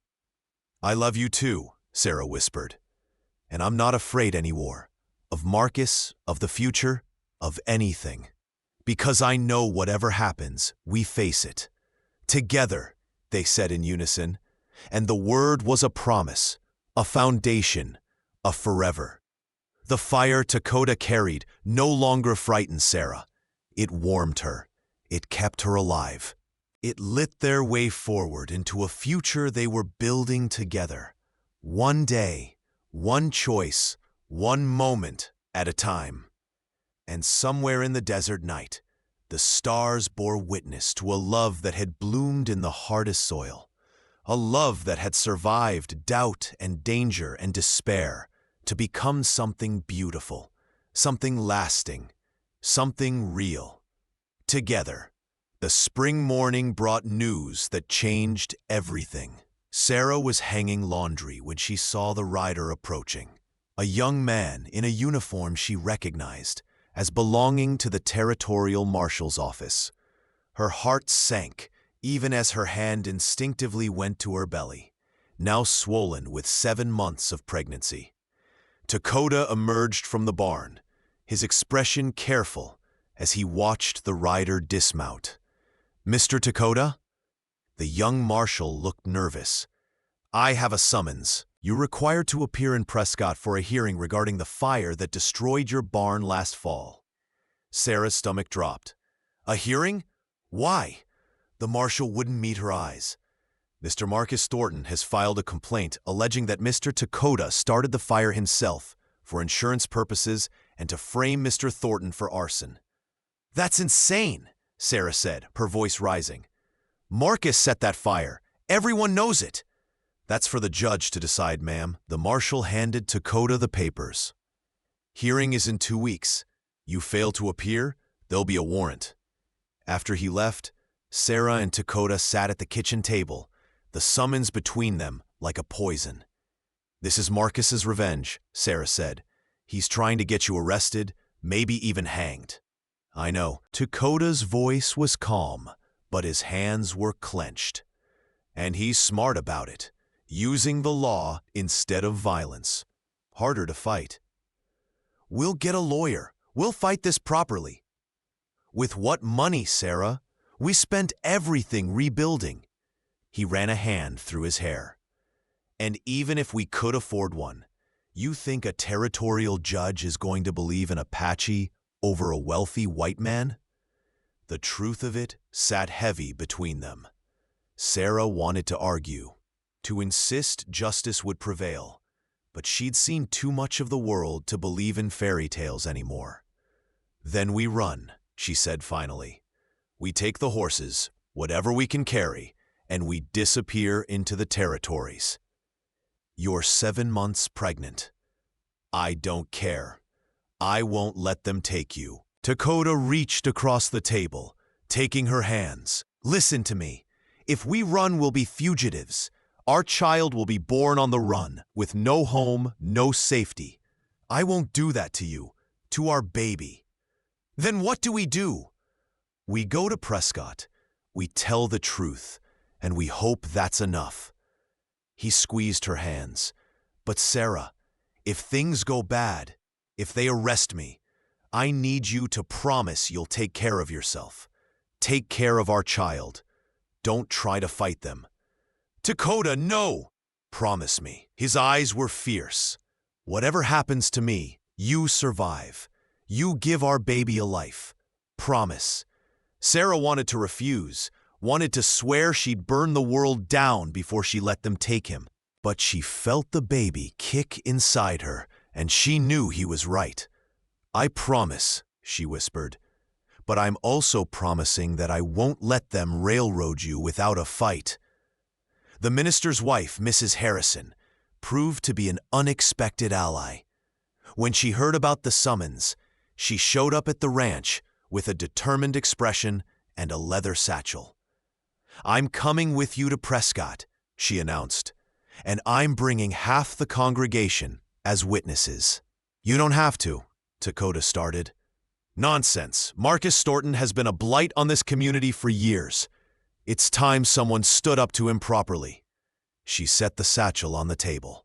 "I love you too," Sarah whispered. "And I'm not afraid anymore. Of Marcus, of the future, of anything. Because I know whatever happens, we face it. Together," they said in unison. And the word was a promise, a foundation, a forever. The fire Dakota carried no longer frightened Sarah. It warmed her. It kept her alive. It lit their way forward into a future they were building together. One day, one choice, one moment at a time. And somewhere in the desert night, the stars bore witness to a love that had bloomed in the hardest soil. A love that had survived doubt and danger and despair to become something beautiful, something lasting, something real. Together, the spring morning brought news that changed everything. Sarah was hanging laundry when she saw the rider approaching, a young man in a uniform she recognized as belonging to the territorial marshal's office. Her heart sank even as her hand instinctively went to her belly, now swollen with 7 months of pregnancy. Dakota emerged from the barn, his expression careful as he watched the rider dismount. "Mr. Dakota?" The young marshal looked nervous. "I have a summons. You're required to appear in Prescott for a hearing regarding the fire that destroyed your barn last fall." Sarah's stomach dropped. "A hearing? Why? The marshal wouldn't meet her eyes. Mr. Marcus Thornton has filed a complaint alleging that Mr. Dakota started the fire himself for insurance purposes and to frame Mr. Thornton for arson. That's insane, Sarah said, her voice rising. Marcus set that fire. Everyone knows it. That's for the judge to decide, ma'am. The marshal handed Dakota the papers. Hearing is in 2 weeks. You fail to appear, there'll be a warrant. After he left, Sarah and Dakota sat at the kitchen table, the summons between them like a poison. This is Marcus's revenge, Sarah said. He's trying to get you arrested, maybe even hanged. I know. Dakota's voice was calm, but his hands were clenched. And he's smart about it, using the law instead of violence. Harder to fight. We'll get a lawyer. We'll fight this properly. With what money, Sarah? We spent everything rebuilding. He ran a hand through his hair. And even if we could afford one, you think a territorial judge is going to believe an Apache over a wealthy white man? The truth of it sat heavy between them. Sarah wanted to argue, to insist justice would prevail, but she'd seen too much of the world to believe in fairy tales anymore. Then we run, she said finally. We take the horses, whatever we can carry, and we disappear into the territories. You're 7 months pregnant. I don't care. I won't let them take you. Dakota reached across the table, taking her hands. Listen to me. If we run, we'll be fugitives. Our child will be born on the run, with no home, no safety. I won't do that to you, to our baby. Then what do we do? We go to Prescott. We tell the truth, and we hope that's enough. He squeezed her hands. But Sarah, if things go bad, if they arrest me, I need you to promise you'll take care of yourself. Take care of our child. Don't try to fight them. Dakota, no! Promise me. His eyes were fierce. Whatever happens to me, you survive. You give our baby a life. Promise. Sarah wanted to refuse, wanted to swear she'd burn the world down before she let them take him. But she felt the baby kick inside her, and she knew he was right. I promise, she whispered, but I'm also promising that I won't let them railroad you without a fight. The minister's wife, Mrs. Harrison, proved to be an unexpected ally. When she heard about the summons, she showed up at the ranch with a determined expression and a leather satchel. I'm coming with you to Prescott, she announced, and I'm bringing half the congregation as witnesses. You don't have to, Dakota started. Nonsense. Marcus Thornton has been a blight on this community for years. It's time someone stood up to him properly. She set the satchel on the table.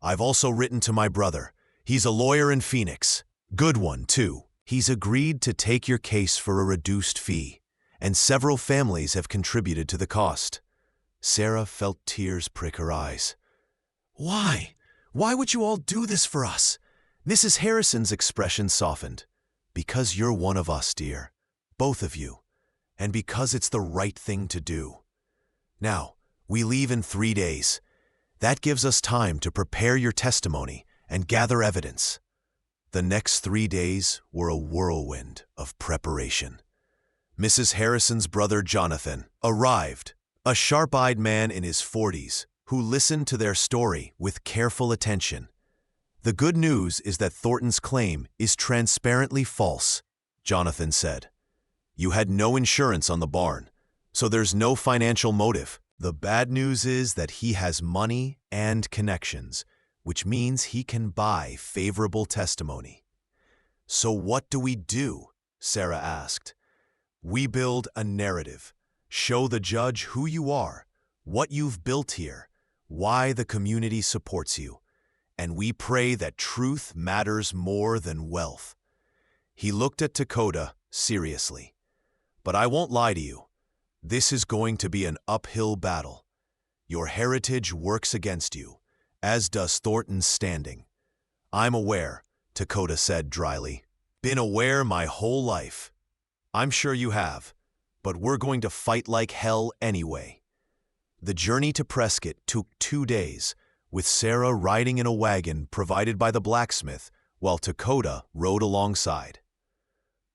I've also written to my brother. He's a lawyer in Phoenix. Good one, too. He's agreed to take your case for a reduced fee, and several families have contributed to the cost. Sarah felt tears prick her eyes. Why? Why would you all do this for us? Mrs. Harrison's expression softened. Because you're one of us, dear. Both of you. And because it's the right thing to do. Now, we leave in 3 days. That gives us time to prepare your testimony and gather evidence. The next 3 days were a whirlwind of preparation. Mrs. Harrison's brother Jonathan arrived, a sharp-eyed man in his 40s who listened to their story with careful attention. The good news is that Thornton's claim is transparently false, Jonathan said. You had no insurance on the barn, so there's no financial motive. The bad news is that he has money and connections, which means he can buy favorable testimony. So what do we do? Sarah asked. We build a narrative. Show the judge who you are, what you've built here, why the community supports you. And we pray that truth matters more than wealth. He looked at Dakota seriously. But I won't lie to you. This is going to be an uphill battle. Your heritage works against you, as does Thornton's standing. I'm aware, Dakota said dryly. Been aware my whole life. I'm sure you have. but we're going to fight like hell anyway. The journey to Prescott took 2 days, with Sarah riding in a wagon provided by the blacksmith while Dakota rode alongside.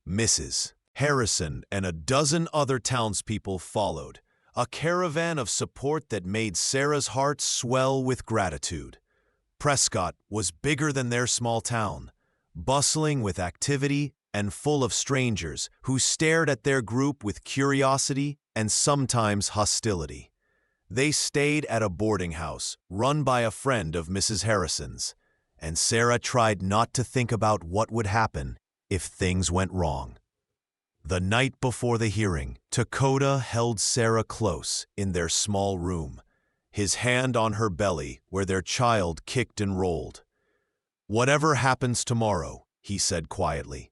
Mrs. Harrison and a dozen other townspeople followed, a caravan of support that made Sarah's heart swell with gratitude. Prescott was bigger than their small town, bustling with activity and full of strangers who stared at their group with curiosity and sometimes hostility. They stayed at a boarding house run by a friend of Mrs. Harrison's, and Sarah tried not to think about what would happen if things went wrong. The night before the hearing, Dakota held Sarah close in their small room, his hand on her belly where their child kicked and rolled. "Whatever happens tomorrow," he said quietly,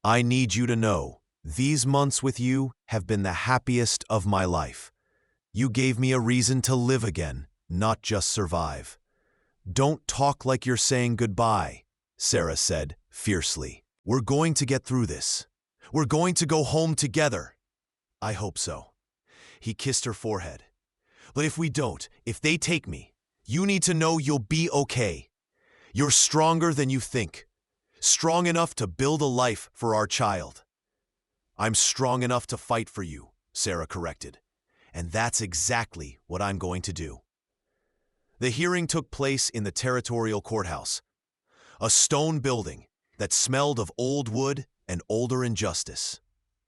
"I need you to know, these months with you have been the happiest of my life. You gave me a reason to live again, not just survive." "Don't talk like you're saying goodbye," Sarah said fiercely. "We're going to get through this. We're going to go home together." "I hope so." He kissed her forehead. "But if we don't, if they take me, you need to know you'll be okay. You're stronger than you think. Strong enough to build a life for our child." "I'm strong enough to fight for you," Sarah corrected. "And that's exactly what I'm going to do." The hearing took place in the territorial courthouse, a stone building that smelled of old wood and older injustice.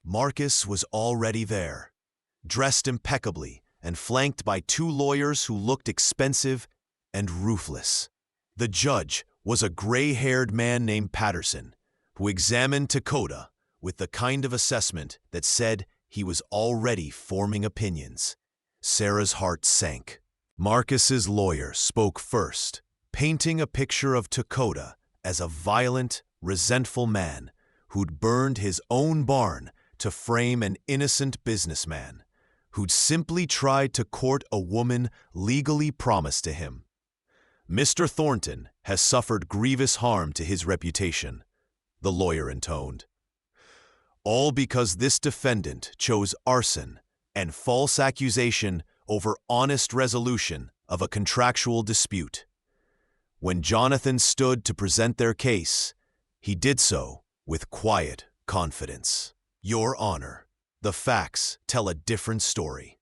Marcus was already there, dressed impeccably and flanked by 2 lawyers who looked expensive and ruthless. The judge was a gray-haired man named Patterson, who examined Dakota with the kind of assessment that said he was already forming opinions. Sarah's heart sank. Marcus's lawyer spoke first, painting a picture of Dakota as a violent, resentful man who'd burned his own barn to frame an innocent businessman who'd simply tried to court a woman legally promised to him. "Mr. Thornton has suffered grievous harm to his reputation," the lawyer intoned. "All because this defendant chose arson and false accusation over honest resolution of a contractual dispute. When Jonathan stood to present their case, he did so with quiet confidence. Your Honor, the facts tell a different story.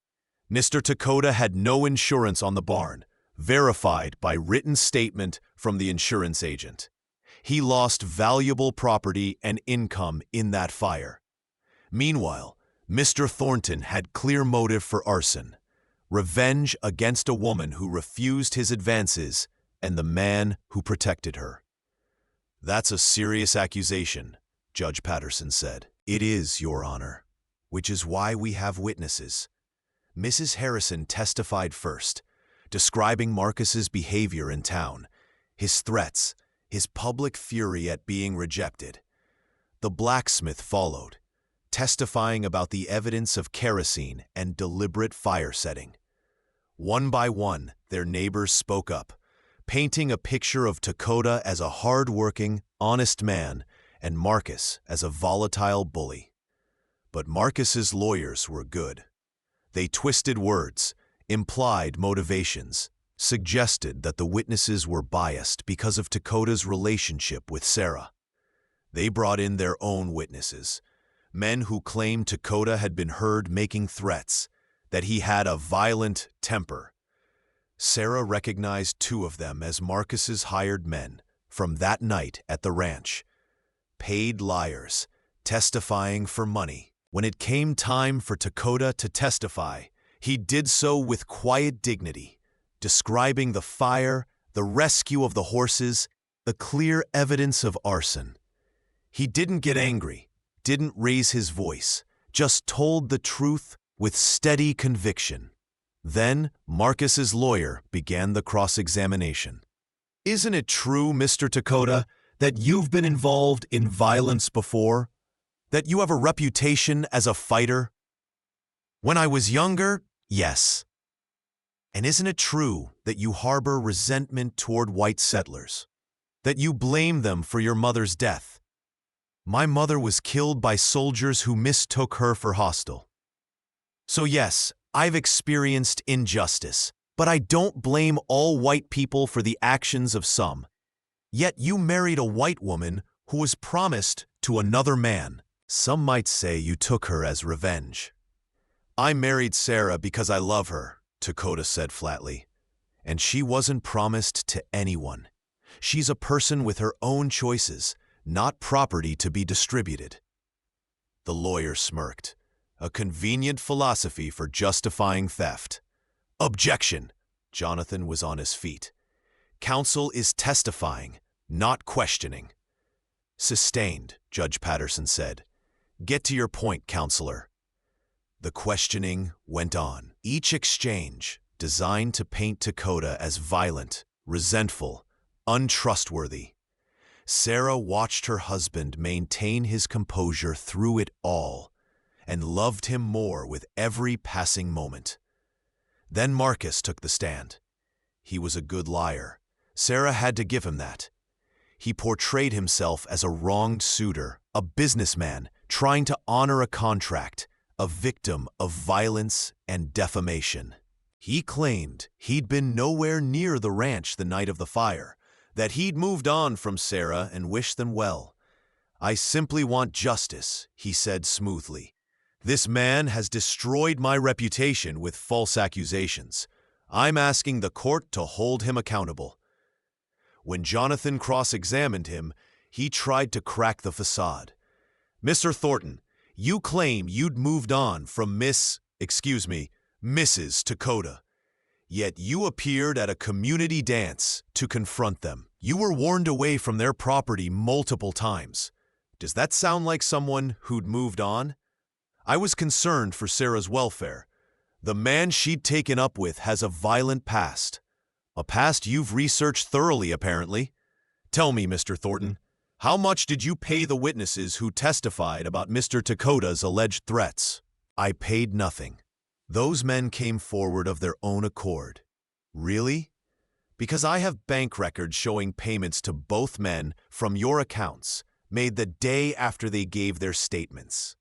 Mr. Dakota had no insurance on the barn, verified by written statement from the insurance agent. He lost valuable property and income in that fire. Meanwhile, Mr. Thornton had clear motive for arson, revenge against a woman who refused his advances and the man who protected her." "That's a serious accusation," Judge Patterson said. "It is, Your Honor, which is why we have witnesses." Mrs. Harrison testified first, describing Marcus's behavior in town, his threats, his public fury at being rejected. The blacksmith followed, testifying about the evidence of kerosene and deliberate fire setting. One by one, their neighbors spoke up, painting a picture of Dakota as a hard-working, honest man and Marcus as a volatile bully. But Marcus's lawyers were good. They twisted words, implied motivations, suggested that the witnesses were biased because of Dakota's relationship with Sarah. They brought in their own witnesses, men who claimed Dakota had been heard making threats, that he had a violent temper. Sarah recognized 2 of them as Marcus's hired men from that night at the ranch. Paid liars, testifying for money. When it came time for Dakota to testify, he did so with quiet dignity, describing the fire, the rescue of the horses, the clear evidence of arson. He didn't get angry, didn't raise his voice, just told the truth with steady conviction. Then Marcus's lawyer began the cross-examination. "Isn't it true, Mr. Dakota, that you've been involved in violence before? That you have a reputation as a fighter?" "When I was younger, yes." "And isn't it true that you harbor resentment toward white settlers? That you blame them for your mother's death?" "My mother was killed by soldiers who mistook her for hostile." So yes, I've experienced injustice, but I don't blame all white people for the actions of some. Yet you married a white woman who was promised to another man. Some might say you took her as revenge. I married Sarah because I love her, Dakota said flatly. And she wasn't promised to anyone. She's a person with her own choices, not property to be distributed. The lawyer smirked. A convenient philosophy for justifying theft. Objection! Jonathan was on his feet. Counsel is testifying, not questioning. Sustained, Judge Patterson said. Get to your point, counselor. The questioning went on. Each exchange, designed to paint Dakota as violent, resentful, untrustworthy. Sarah watched her husband maintain his composure through it all, and loved him more with every passing moment. Then Marcus took the stand. He was a good liar. Sarah had to give him that. He portrayed himself as a wronged suitor, a businessman trying to honor a contract, a victim of violence and defamation. He claimed he'd been nowhere near the ranch the night of the fire, that he'd moved on from Sarah and wished them well. I simply want justice, he said smoothly. This man has destroyed my reputation with false accusations. I'm asking the court to hold him accountable. When Jonathan cross-examined him, he tried to crack the facade. Mr. Thornton, you claim you'd moved on from Mrs. Dakota. Yet you appeared at a community dance to confront them. You were warned away from their property multiple times. Does that sound like someone who'd moved on? I was concerned for Sarah's welfare. The man she'd taken up with has a violent past. A past you've researched thoroughly, apparently. Tell me, Mr. Thornton, how much did you pay the witnesses who testified about Mr. Dakota's alleged threats? I paid nothing. Those men came forward of their own accord. Really? Because I have bank records showing payments to both men from your accounts, made the day after they gave their statements.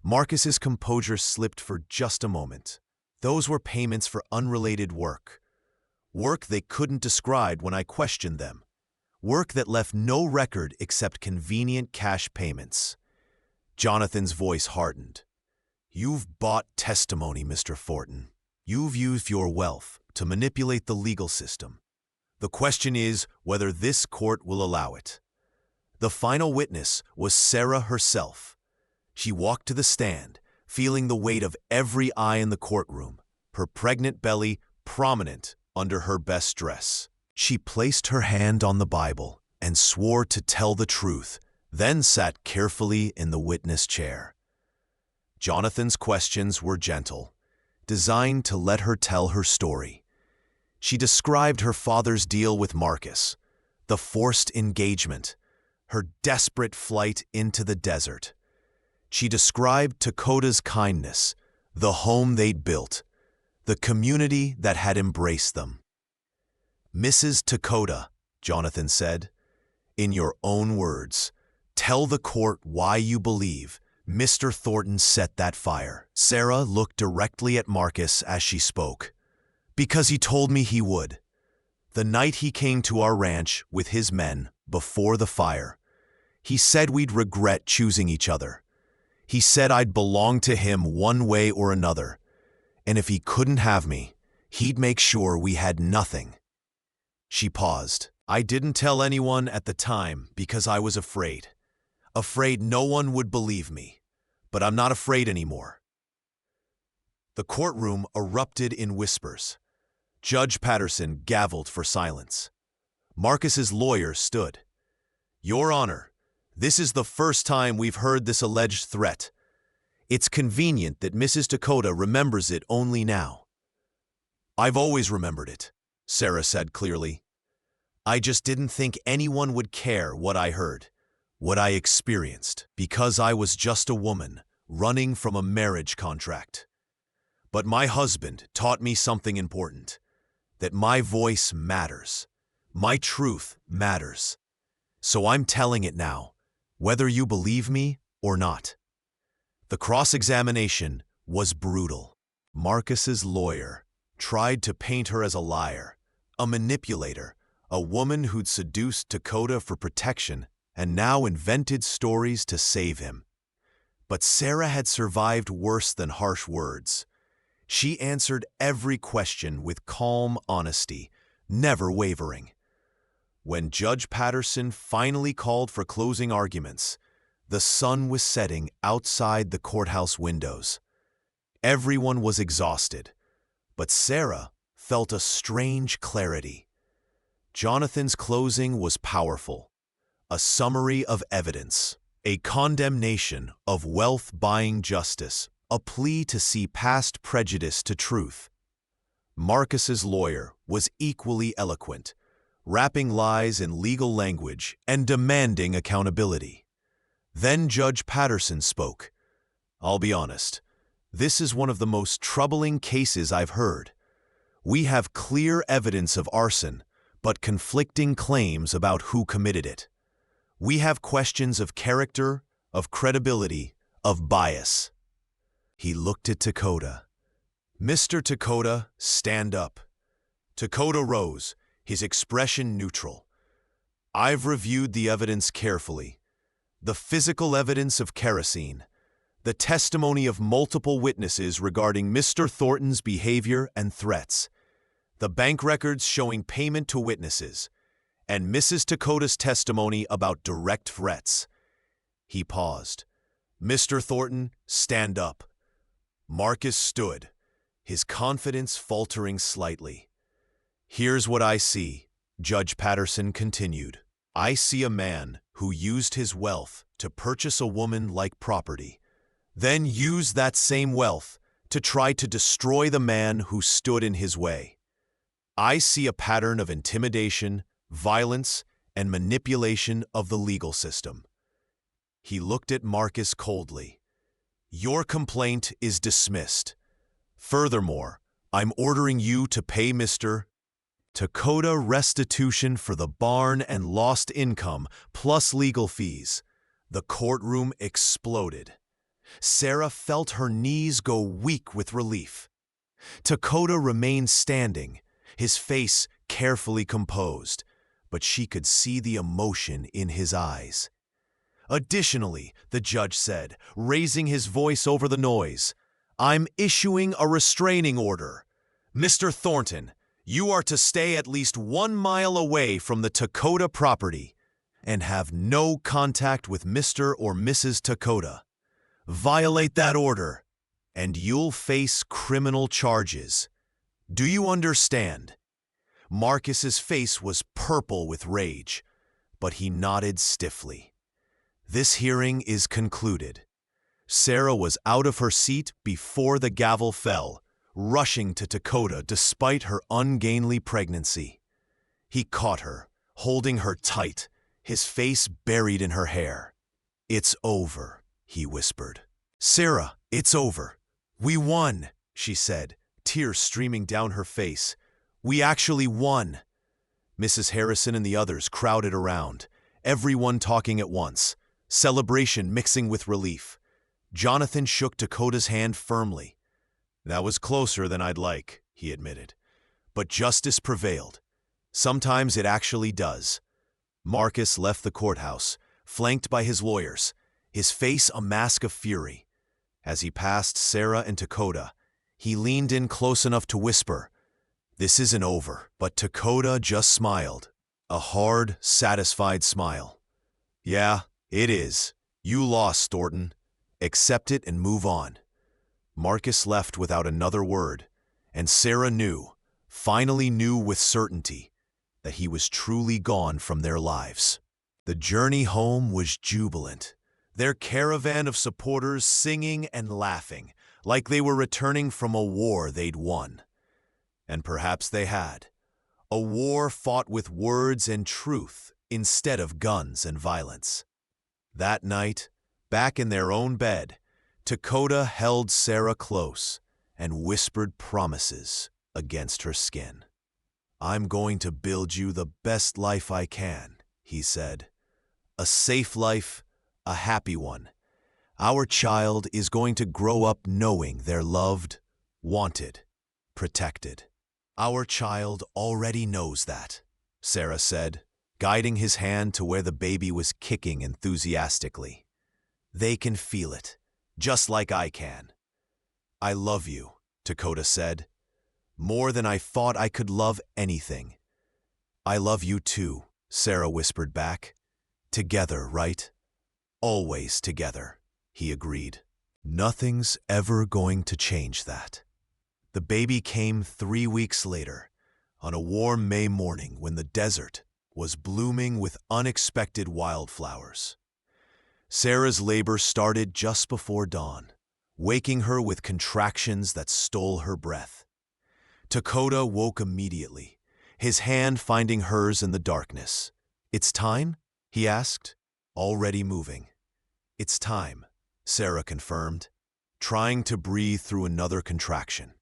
Marcus's composure slipped for just a moment. Those were payments for unrelated work. Work they couldn't describe when I questioned them. Work that left no record except convenient cash payments. Jonathan's voice hardened. You've bought testimony, Mr. Thornton. You've used your wealth to manipulate the legal system. The question is whether this court will allow it. The final witness was Sarah herself. She walked to the stand, feeling the weight of every eye in the courtroom, her pregnant belly prominent under her best dress. She placed her hand on the Bible and swore to tell the truth, then sat carefully in the witness chair. Jonathan's questions were gentle, designed to let her tell her story. She described her father's deal with Marcus, the forced engagement, her desperate flight into the desert. She described Dakota's kindness, the home they'd built, the community that had embraced them. Mrs. Dakota, Jonathan said, in your own words, tell the court why you believe Mr. Thornton set that fire. Sarah looked directly at Marcus as she spoke. Because he told me he would. The night he came to our ranch with his men before the fire, he said we'd regret choosing each other. He said I'd belong to him one way or another, and if he couldn't have me, he'd make sure we had nothing. She paused. I didn't tell anyone at the time because I was afraid. Afraid no one would believe me, but I'm not afraid anymore. The courtroom erupted in whispers. Judge Patterson gavelled for silence. Marcus's lawyer stood. Your Honor, this is the first time we've heard this alleged threat. It's convenient that Mrs. Dakota remembers it only now. I've always remembered it, Sarah said clearly. I just didn't think anyone would care what I heard, what I experienced, because I was just a woman running from a marriage contract. But my husband taught me something important, that my voice matters, my truth matters. So I'm telling it now, whether you believe me or not. The cross-examination was brutal. Marcus's lawyer tried to paint her as a liar, a manipulator, a woman who'd seduced Dakota for protection and now invented stories to save him. But Sarah had survived worse than harsh words. She answered every question with calm honesty, never wavering. When Judge Patterson finally called for closing arguments, the sun was setting outside the courthouse windows. Everyone was exhausted, but Sarah felt a strange clarity. Jonathan's closing was powerful, a summary of evidence, a condemnation of wealth-buying justice, a plea to see past prejudice to truth. Marcus's lawyer was equally eloquent, wrapping lies in legal language and demanding accountability. Then Judge Patterson spoke. "I'll be honest, this is one of the most troubling cases I've heard. We have clear evidence of arson, but conflicting claims about who committed it. We have questions of character, of credibility, of bias." He looked at Dakota. "Mr. Dakota, stand up." Dakota rose, his expression neutral. "I've reviewed the evidence carefully. The physical evidence of kerosene, the testimony of multiple witnesses regarding Mr. Thornton's behavior and threats, the bank records showing payment to witnesses, and Mrs. Dakota's testimony about direct threats." He paused. "Mr. Thornton, stand up." Marcus stood, his confidence faltering slightly. "Here's what I see," Judge Patterson continued. "I see a man who used his wealth to purchase a woman-like property, then used that same wealth to try to destroy the man who stood in his way. I see a pattern of intimidation, violence, and manipulation of the legal system." He looked at Marcus coldly. "Your complaint is dismissed. Furthermore, I'm ordering you to pay Mr. Dakota restitution for the barn and lost income, plus legal fees." The courtroom exploded. Sarah felt her knees go weak with relief. Dakota remained standing, his face carefully composed, but she could see the emotion in his eyes. "Additionally," the judge said, raising his voice over the noise, "I'm issuing a restraining order. Mr. Thornton, you are to stay at least 1 mile away from the Dakota property and have no contact with Mr. or Mrs. Dakota. Violate that order, and you'll face criminal charges. Do you understand?" Marcus's face was purple with rage, but he nodded stiffly. "This hearing is concluded." Sarah was out of her seat before the gavel fell, rushing to Dakota despite her ungainly pregnancy. He caught her, holding her tight, his face buried in her hair. "It's over," he whispered. "Sarah, it's over. We won," she said, tears streaming down her face. "We actually won." Mrs. Harrison and the others crowded around, everyone talking at once, celebration mixing with relief. Jonathan shook Dakota's hand firmly. "That was closer than I'd like," he admitted. "But justice prevailed. Sometimes it actually does." Marcus left the courthouse, flanked by his lawyers, his face a mask of fury. As he passed Sarah and Dakota, he leaned in close enough to whisper, "This isn't over." But Dakota just smiled, a hard, satisfied smile. "Yeah, it is. You lost, Thornton. Accept it and move on." Marcus left without another word, and Sarah knew, finally knew with certainty, that he was truly gone from their lives. The journey home was jubilant, their caravan of supporters singing and laughing, like they were returning from a war they'd won. And perhaps they had. A war fought with words and truth instead of guns and violence. That night, back in their own bed, Dakota held Sarah close and whispered promises against her skin. "I'm going to build you the best life I can," he said. "A safe life, a happy one. Our child is going to grow up knowing they're loved, wanted, protected. Our child already knows that, Sarah said, guiding his hand to where the baby was kicking enthusiastically. They can feel it, just like I can. I love you, Dakota said, more than I thought I could love anything. I love you too, Sarah whispered back. Together, right? Always together, he agreed. Nothing's ever going to change that. The baby came 3 weeks later, on a warm May morning when the desert was blooming with unexpected wildflowers. Sarah's labor started just before dawn, waking her with contractions that stole her breath. Dakota woke immediately, his hand finding hers in the darkness. "It's time?" he asked, already moving. "It's time," Sarah confirmed, trying to breathe through another contraction.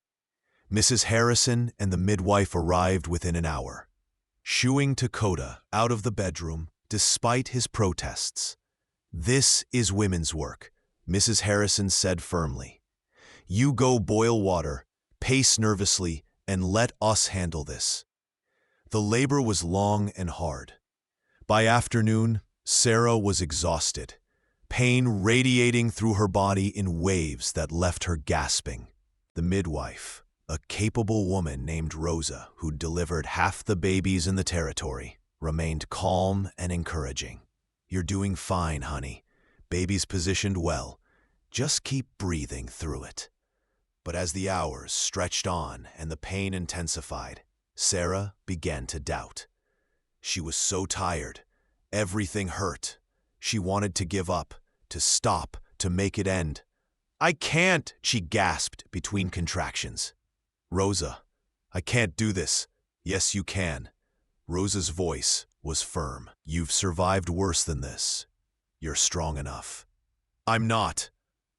Mrs. Harrison and the midwife arrived within an hour, shooing Dakota out of the bedroom despite his protests. "This is women's work," Mrs. Harrison said firmly. "You go boil water, pace nervously, and let us handle this." The labor was long and hard. By afternoon, Sarah was exhausted, pain radiating through her body in waves that left her gasping. The midwife, a capable woman named Rosa, who'd delivered half the babies in the territory, remained calm and encouraging. "You're doing fine, honey. Baby's positioned well. Just keep breathing through it." But as the hours stretched on and the pain intensified, Sarah began to doubt. She was so tired. Everything hurt. She wanted to give up, to stop, to make it end. "I can't," she gasped between contractions. "Rosa, I can't do this." "Yes, you can." Rosa's voice was firm. "You've survived worse than this. You're strong enough." "I'm not."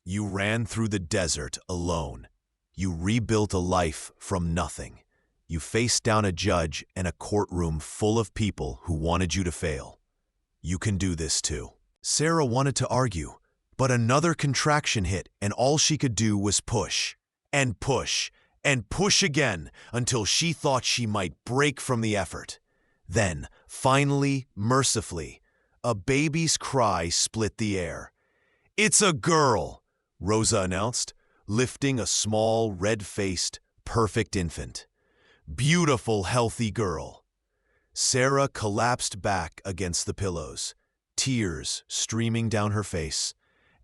"You ran through the desert alone. You rebuilt a life from nothing. You faced down a judge and a courtroom full of people who wanted you to fail. You can do this too." Sarah wanted to argue, but another contraction hit and all she could do was push, and push, and push again until she thought she might break from the effort. Then, finally, mercifully, a baby's cry split the air. "It's a girl," Rosa announced, lifting a small, red-faced, perfect infant. "Beautiful, healthy girl." Sarah collapsed back against the pillows, tears streaming down her face,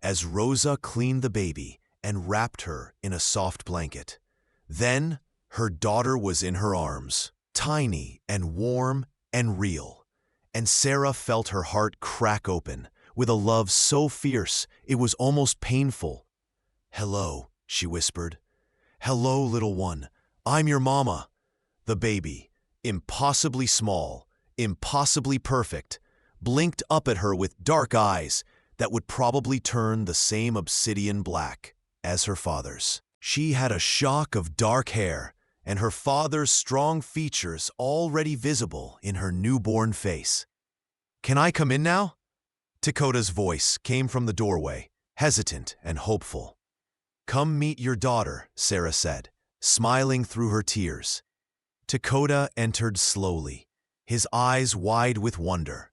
as Rosa cleaned the baby and wrapped her in a soft blanket. Then, her daughter was in her arms, tiny and warm and real, and Sarah felt her heart crack open with a love so fierce it was almost painful. "Hello," she whispered. "Hello, little one. I'm your mama." The baby, impossibly small, impossibly perfect, blinked up at her with dark eyes that would probably turn the same obsidian black as her father's. She had a shock of dark hair, and her father's strong features already visible in her newborn face. "Can I come in now?" Dakota's voice came from the doorway, hesitant and hopeful. "Come meet your daughter," Sarah said, smiling through her tears. Dakota entered slowly, his eyes wide with wonder.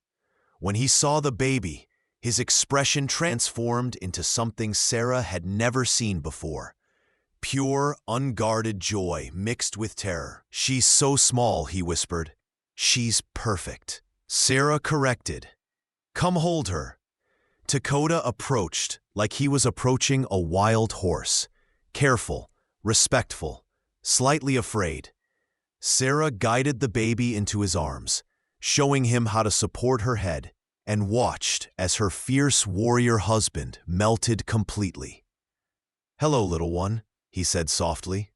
When he saw the baby, his expression transformed into something Sarah had never seen before. Pure, unguarded joy mixed with terror. "She's so small," he whispered. "She's perfect." Sarah corrected. "Come hold her." Dakota approached like he was approaching a wild horse, careful, respectful, slightly afraid. Sarah guided the baby into his arms, showing him how to support her head, and watched as her fierce warrior husband melted completely. "Hello, little one," he said softly.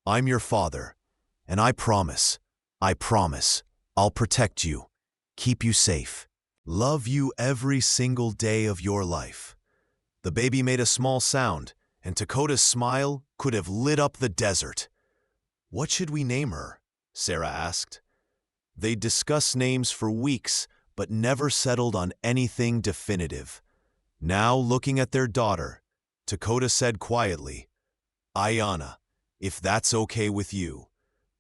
"I'm your father, and I promise, I'll protect you, keep you safe, love you every single day of your life." The baby made a small sound, and Dakota's smile could have lit up the desert. "What should we name her?" Sarah asked. They discussed names for weeks, but never settled on anything definitive. Now, looking at their daughter, Dakota said quietly, "Ayanna, if that's okay with you."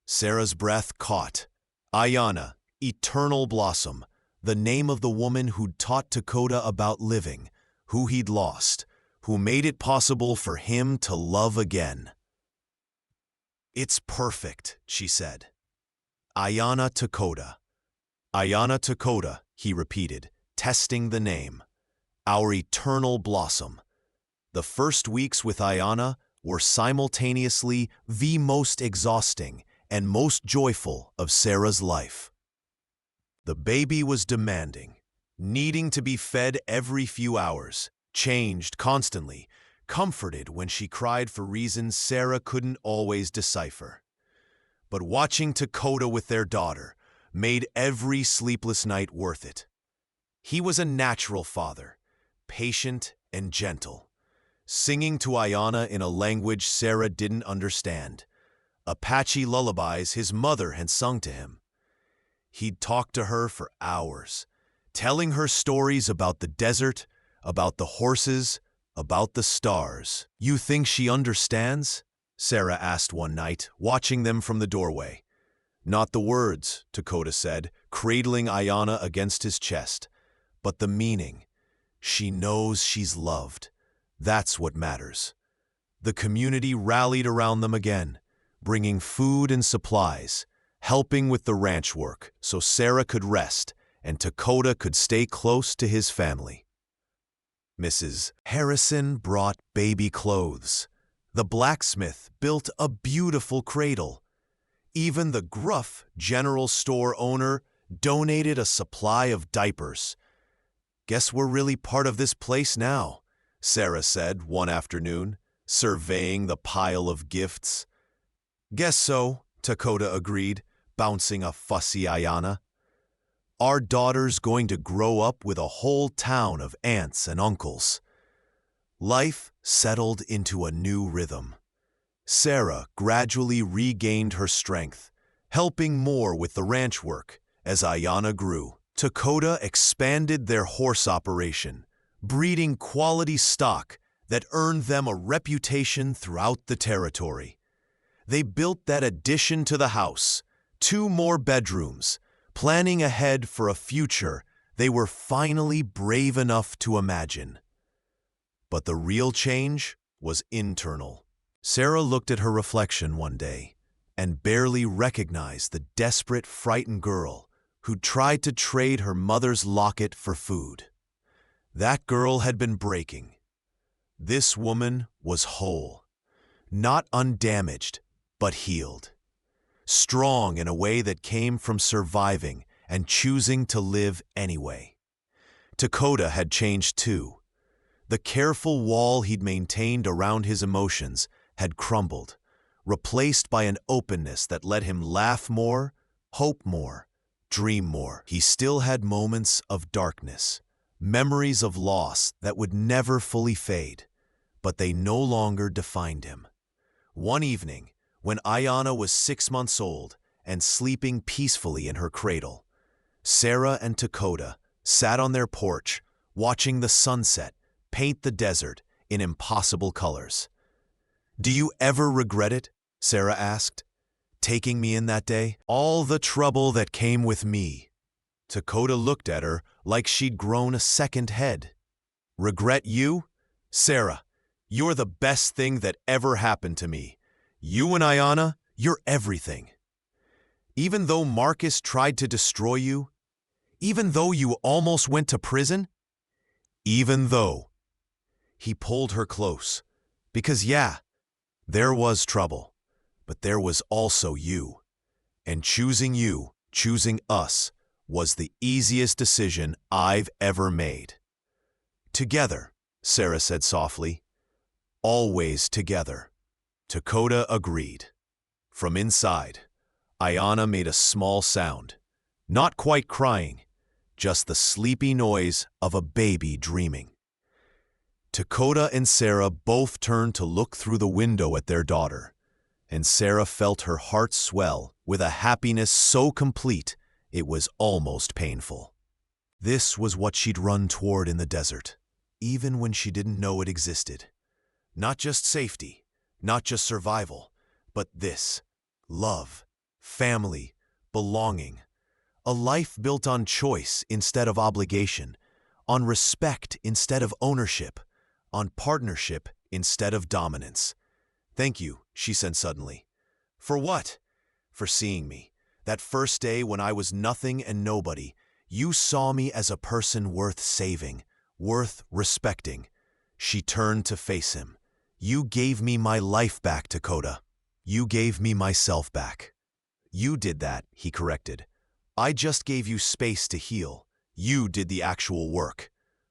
Sarah's breath caught. Ayanna, eternal blossom, the name of the woman who'd taught Dakota about living, who he'd lost, who made it possible for him to love again. "It's perfect," she said. Ayanna Dakota. Ayanna Dakota, he repeated, testing the name. Our eternal blossom. The first weeks with Ayanna were simultaneously the most exhausting and most joyful of Sarah's life. The baby was demanding, needing to be fed every few hours, changed constantly, comforted when she cried for reasons Sarah couldn't always decipher. But watching Dakota with their daughter made every sleepless night worth it. He was a natural father, patient and gentle, singing to Ayanna in a language Sarah didn't understand, Apache lullabies his mother had sung to him. He'd talk to her for hours, telling her stories about the desert, about the horses, about the stars. "You think she understands?" Sarah asked one night, watching them from the doorway. "Not the words," Dakota said, cradling Ayanna against his chest, "but the meaning. She knows she's loved. That's what matters." The community rallied around them again, bringing food and supplies, helping with the ranch work so Sarah could rest and Dakota could stay close to his family. Mrs. Harrison brought baby clothes. The blacksmith built a beautiful cradle. Even the gruff general store owner donated a supply of diapers. "Guess we're really part of this place now," Sarah said one afternoon, surveying the pile of gifts. "Guess so," Dakota agreed, bouncing a fussy Ayanna. "Our daughter's going to grow up with a whole town of aunts and uncles." Life settled into a new rhythm. Sarah gradually regained her strength, helping more with the ranch work as Ayanna grew. Dakota expanded their horse operation, breeding quality stock that earned them a reputation throughout the territory. They built that addition to the house, 2 more bedrooms, planning ahead for a future they were finally brave enough to imagine. But the real change was internal. Sarah looked at her reflection one day and barely recognized the desperate, frightened girl who tried to trade her mother's locket for food. That girl had been breaking. This woman was whole, not undamaged, but healed. Strong in a way that came from surviving and choosing to live anyway. Dakota had changed too. The careful wall he'd maintained around his emotions had crumbled, replaced by an openness that let him laugh more, hope more, dream more. He still had moments of darkness, memories of loss that would never fully fade, but they no longer defined him. One evening, when Ayanna was 6 months old and sleeping peacefully in her cradle, Sarah and Dakota sat on their porch, watching the sunset paint the desert in impossible colors. "Do you ever regret it?" Sarah asked. "Taking me in that day? All the trouble that came with me." Dakota looked at her like she'd grown a second head. "Regret you? Sarah, you're the best thing that ever happened to me. You and Ayanna, you're everything. Even though Marcus tried to destroy you, even though you almost went to prison, even though." He pulled her close, because yeah, there was trouble, but there was also you. And choosing you, choosing us, was the easiest decision I've ever made. "Together," Sarah said softly. "Always together." Dakota agreed. From inside, Ayanna made a small sound, not quite crying, just the sleepy noise of a baby dreaming. Dakota and Sarah both turned to look through the window at their daughter, and Sarah felt her heart swell with a happiness so complete it was almost painful. This was what she'd run toward in the desert, even when she didn't know it existed. Not just safety, not just survival, but this: love, family, belonging. A life built on choice instead of obligation, on respect instead of ownership, on partnership instead of dominance. "Thank you," she said suddenly. "For what?" "For seeing me. That first day when I was nothing and nobody, you saw me as a person worth saving, worth respecting." She turned to face him. "You gave me my life back, Dakota. You gave me myself back." "You did that," he corrected. "I just gave you space to heal. You did the actual work."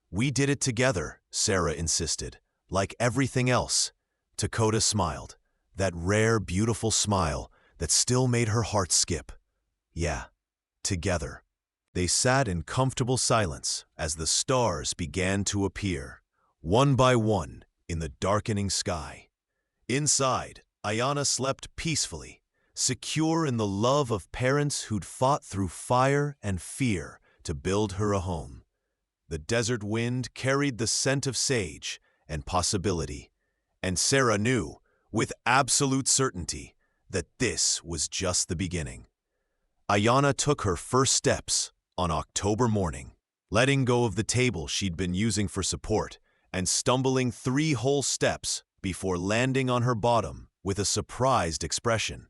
"We did it together," Sarah insisted. "Like everything else." Dakota smiled, that rare, beautiful smile that still made her heart skip. "Yeah, together." They sat in comfortable silence as the stars began to appear, one by one, in the darkening sky. Inside, Ayanna slept peacefully, secure in the love of parents who'd fought through fire and fear to build her a home. The desert wind carried the scent of sage and possibility, and Sarah knew, with absolute certainty, that this was just the beginning. Ayanna took her first steps on October morning, letting go of the table she'd been using for support and stumbling 3 whole steps before landing on her bottom with a surprised expression.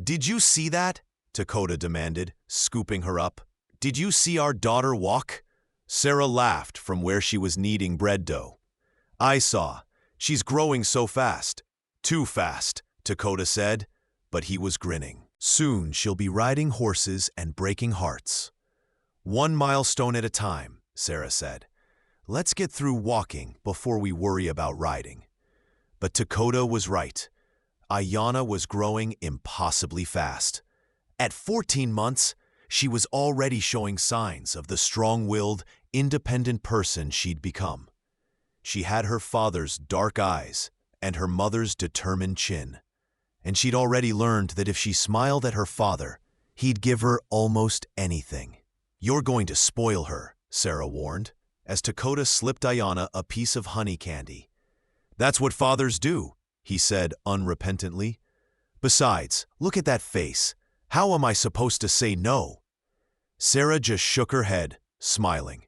"Did you see that?" Dakota demanded, scooping her up. "Did you see our daughter walk?" Sarah laughed from where she was kneading bread dough. "I saw. She's growing so fast." "Too fast," Dakota said, but he was grinning. "Soon she'll be riding horses and breaking hearts." "One milestone at a time," Sarah said. "Let's get through walking before we worry about riding." But Dakota was right. Ayanna was growing impossibly fast. At 14 months, she was already showing signs of the strong-willed, independent person she'd become. She had her father's dark eyes and her mother's determined chin, and she'd already learned that if she smiled at her father, he'd give her almost anything. "You're going to spoil her," Sarah warned, as Dakota slipped Ayanna a piece of honey candy. "That's what fathers do," he said unrepentantly. "Besides, look at that face. How am I supposed to say no?" Sarah just shook her head, smiling.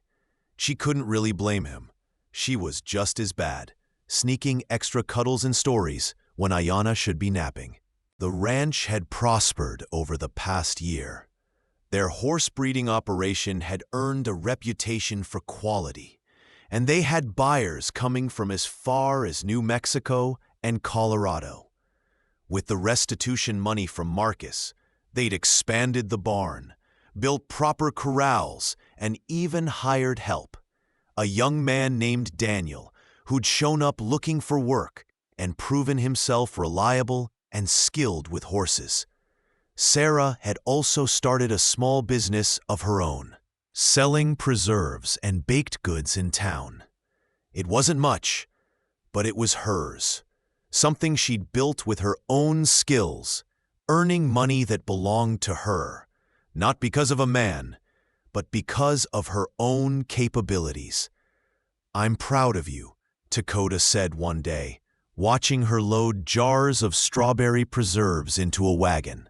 She couldn't really blame him. She was just as bad, sneaking extra cuddles and stories when Ayanna should be napping. The ranch had prospered over the past year. Their horse breeding operation had earned a reputation for quality, and they had buyers coming from as far as New Mexico and Colorado. With the restitution money from Marcus, they'd expanded the barn, built proper corrals, and even hired help. A young man named Daniel, who'd shown up looking for work and proven himself reliable and skilled with horses. Sarah had also started a small business of her own, selling preserves and baked goods in town. It wasn't much, but it was hers, something she'd built with her own skills, earning money that belonged to her, not because of a man, but because of her own capabilities. "I'm proud of you," Dakota said one day, watching her load jars of strawberry preserves into a wagon.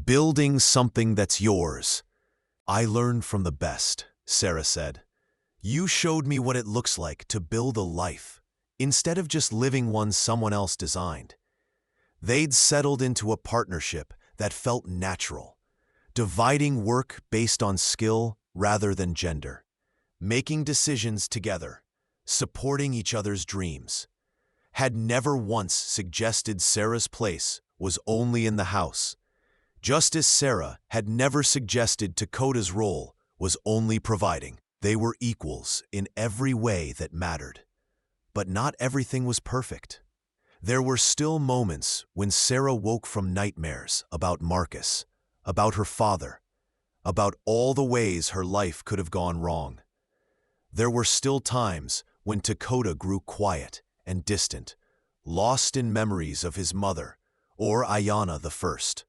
"Building something that's yours." "I learned from the best," Sarah said. "You showed me what it looks like to build a life, instead of just living one someone else designed." They'd settled into a partnership that felt natural, dividing work based on skill rather than gender, making decisions together, supporting each other's dreams. Had never once suggested Sarah's place was only in the house, just as Sarah had never suggested Dakota's role was only providing. They were equals in every way that mattered. But not everything was perfect. There were still moments when Sarah woke from nightmares about Marcus, about her father, about all the ways her life could have gone wrong. There were still times when Dakota grew quiet and distant, lost in memories of his mother or Ayanna the First.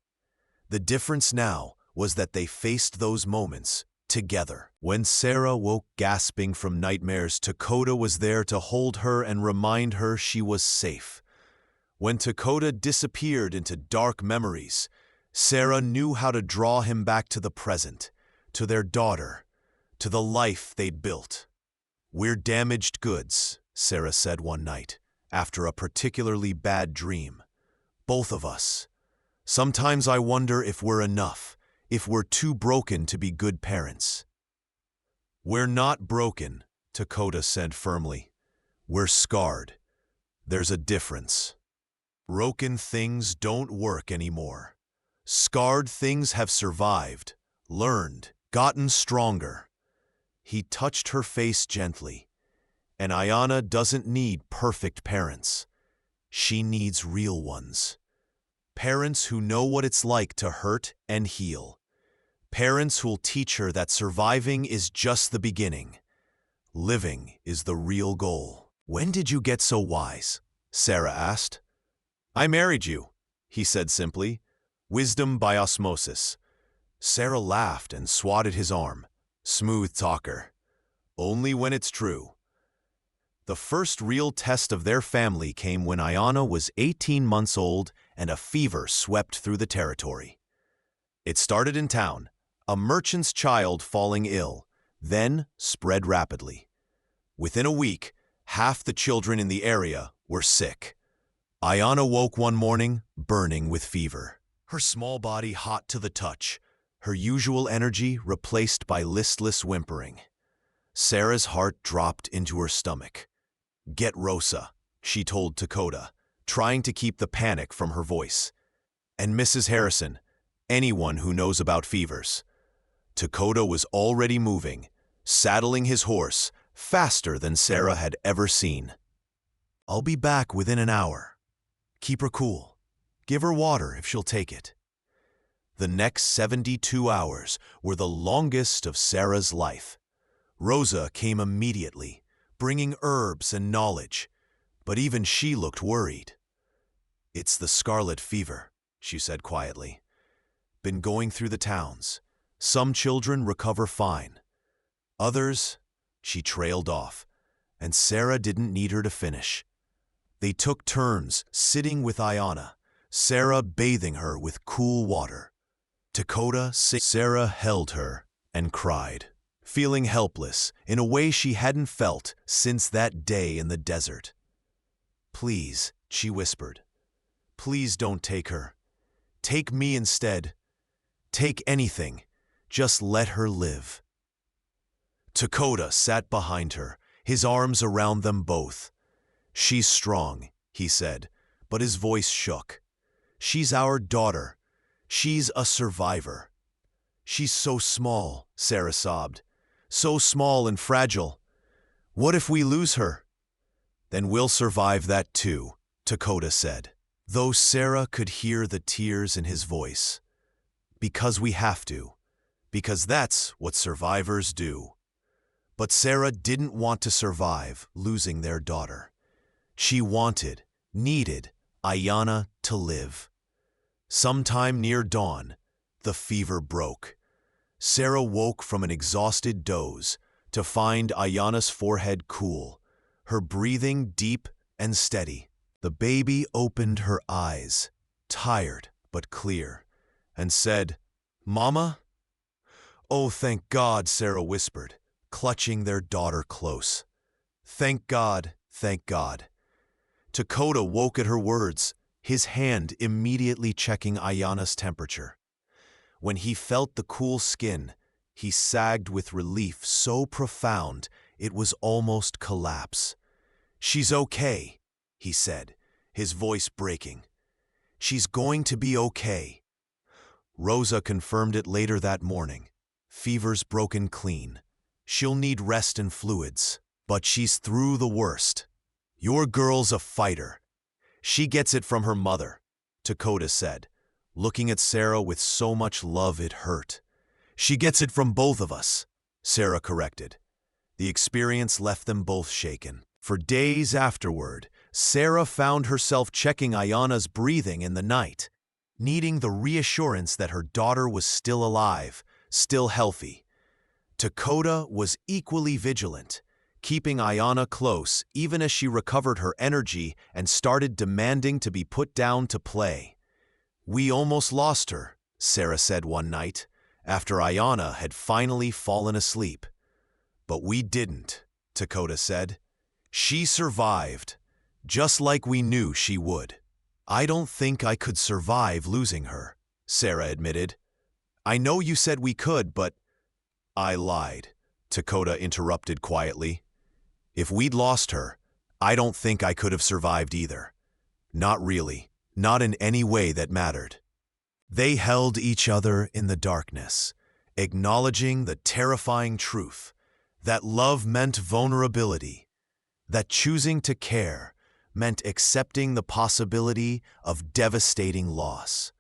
The difference now was that they faced those moments together. When Sarah woke gasping from nightmares, Dakota was there to hold her and remind her she was safe. When Dakota disappeared into dark memories, Sarah knew how to draw him back to the present, to their daughter, to the life they'd built. "We're damaged goods," Sarah said one night, after a particularly bad dream. "Both of us. Sometimes I wonder if we're enough, if we're too broken to be good parents." "We're not broken," Dakota said firmly. "We're scarred. There's a difference. Broken things don't work anymore. Scarred things have survived, learned, gotten stronger." He touched her face gently. "And Ayanna doesn't need perfect parents. She needs real ones. Parents who know what it's like to hurt and heal. Parents who'll teach her that surviving is just the beginning. Living is the real goal." "When did you get so wise?" Sarah asked. "I married you," he said simply. "Wisdom by osmosis." Sarah laughed and swatted his arm. "Smooth talker. Only when it's true." The first real test of their family came when Ayanna was 18 months old and a fever swept through the territory. It started in town, a merchant's child falling ill, then spread rapidly. Within a week, half the children in the area were sick. Ayanna woke one morning, burning with fever. Her small body hot to the touch, her usual energy replaced by listless whimpering. Sarah's heart dropped into her stomach. "Get Rosa," she told Dakota, trying to keep the panic from her voice. "And Mrs. Harrison, anyone who knows about fevers." Dakota was already moving, saddling his horse, faster than Sarah had ever seen. "I'll be back within an hour. Keep her cool. Give her water if she'll take it." The next 72 hours were the longest of Sarah's life. Rosa came immediately, bringing herbs and knowledge, but even she looked worried. "It's the scarlet fever," she said quietly. "Been going through the towns. Some children recover fine. Others," she trailed off, and Sarah didn't need her to finish. They took turns sitting with Ayanna, Sarah bathing her with cool water. Sarah held her and cried, feeling helpless in a way she hadn't felt since that day in the desert. "Please," she whispered, "please don't take her. Take me instead. Take anything. Just let her live." Dakota sat behind her, his arms around them both. "She's strong," he said, but his voice shook. "She's our daughter. She's a survivor." "She's so small," Sarah sobbed. "So small and fragile. What if we lose her?" "Then we'll survive that too," Dakota said, though Sarah could hear the tears in his voice. "Because we have to. Because that's what survivors do." But Sarah didn't want to survive losing their daughter. She wanted, needed, Ayanna to live. Sometime near dawn, the fever broke. Sarah woke from an exhausted doze to find Ayanna's forehead cool, her breathing deep and steady. The baby opened her eyes, tired but clear, and said, "Mama?" "Oh, thank God," Sarah whispered, clutching their daughter close. "Thank God, thank God." Dakota woke at her words, his hand immediately checking Ayanna's temperature. When he felt the cool skin, he sagged with relief so profound it was almost collapse. "She's okay," he said, his voice breaking. "She's going to be okay." Rosa confirmed it later that morning. "Fever's broken clean. She'll need rest and fluids, but she's through the worst. Your girl's a fighter. She gets it from her mother," Dakota said, looking at Sarah with so much love it hurt. "She gets it from both of us," Sarah corrected. The experience left them both shaken. For days afterward, Sarah found herself checking Ayanna's breathing in the night, needing the reassurance that her daughter was still alive, still healthy. Dakota was equally vigilant, keeping Ayana close even as she recovered her energy and started demanding to be put down to play. "We almost lost her," Sarah said one night, after Ayana had finally fallen asleep. "But we didn't," Dakota said. "She survived, just like we knew she would." "I don't think I could survive losing her," Sarah admitted. "I know you said we could, but—" "I lied," Dakota interrupted quietly. "If we'd lost her, I don't think I could have survived either. Not really, not in any way that mattered." They held each other in the darkness, acknowledging the terrifying truth that love meant vulnerability, that choosing to care meant accepting the possibility of devastating loss.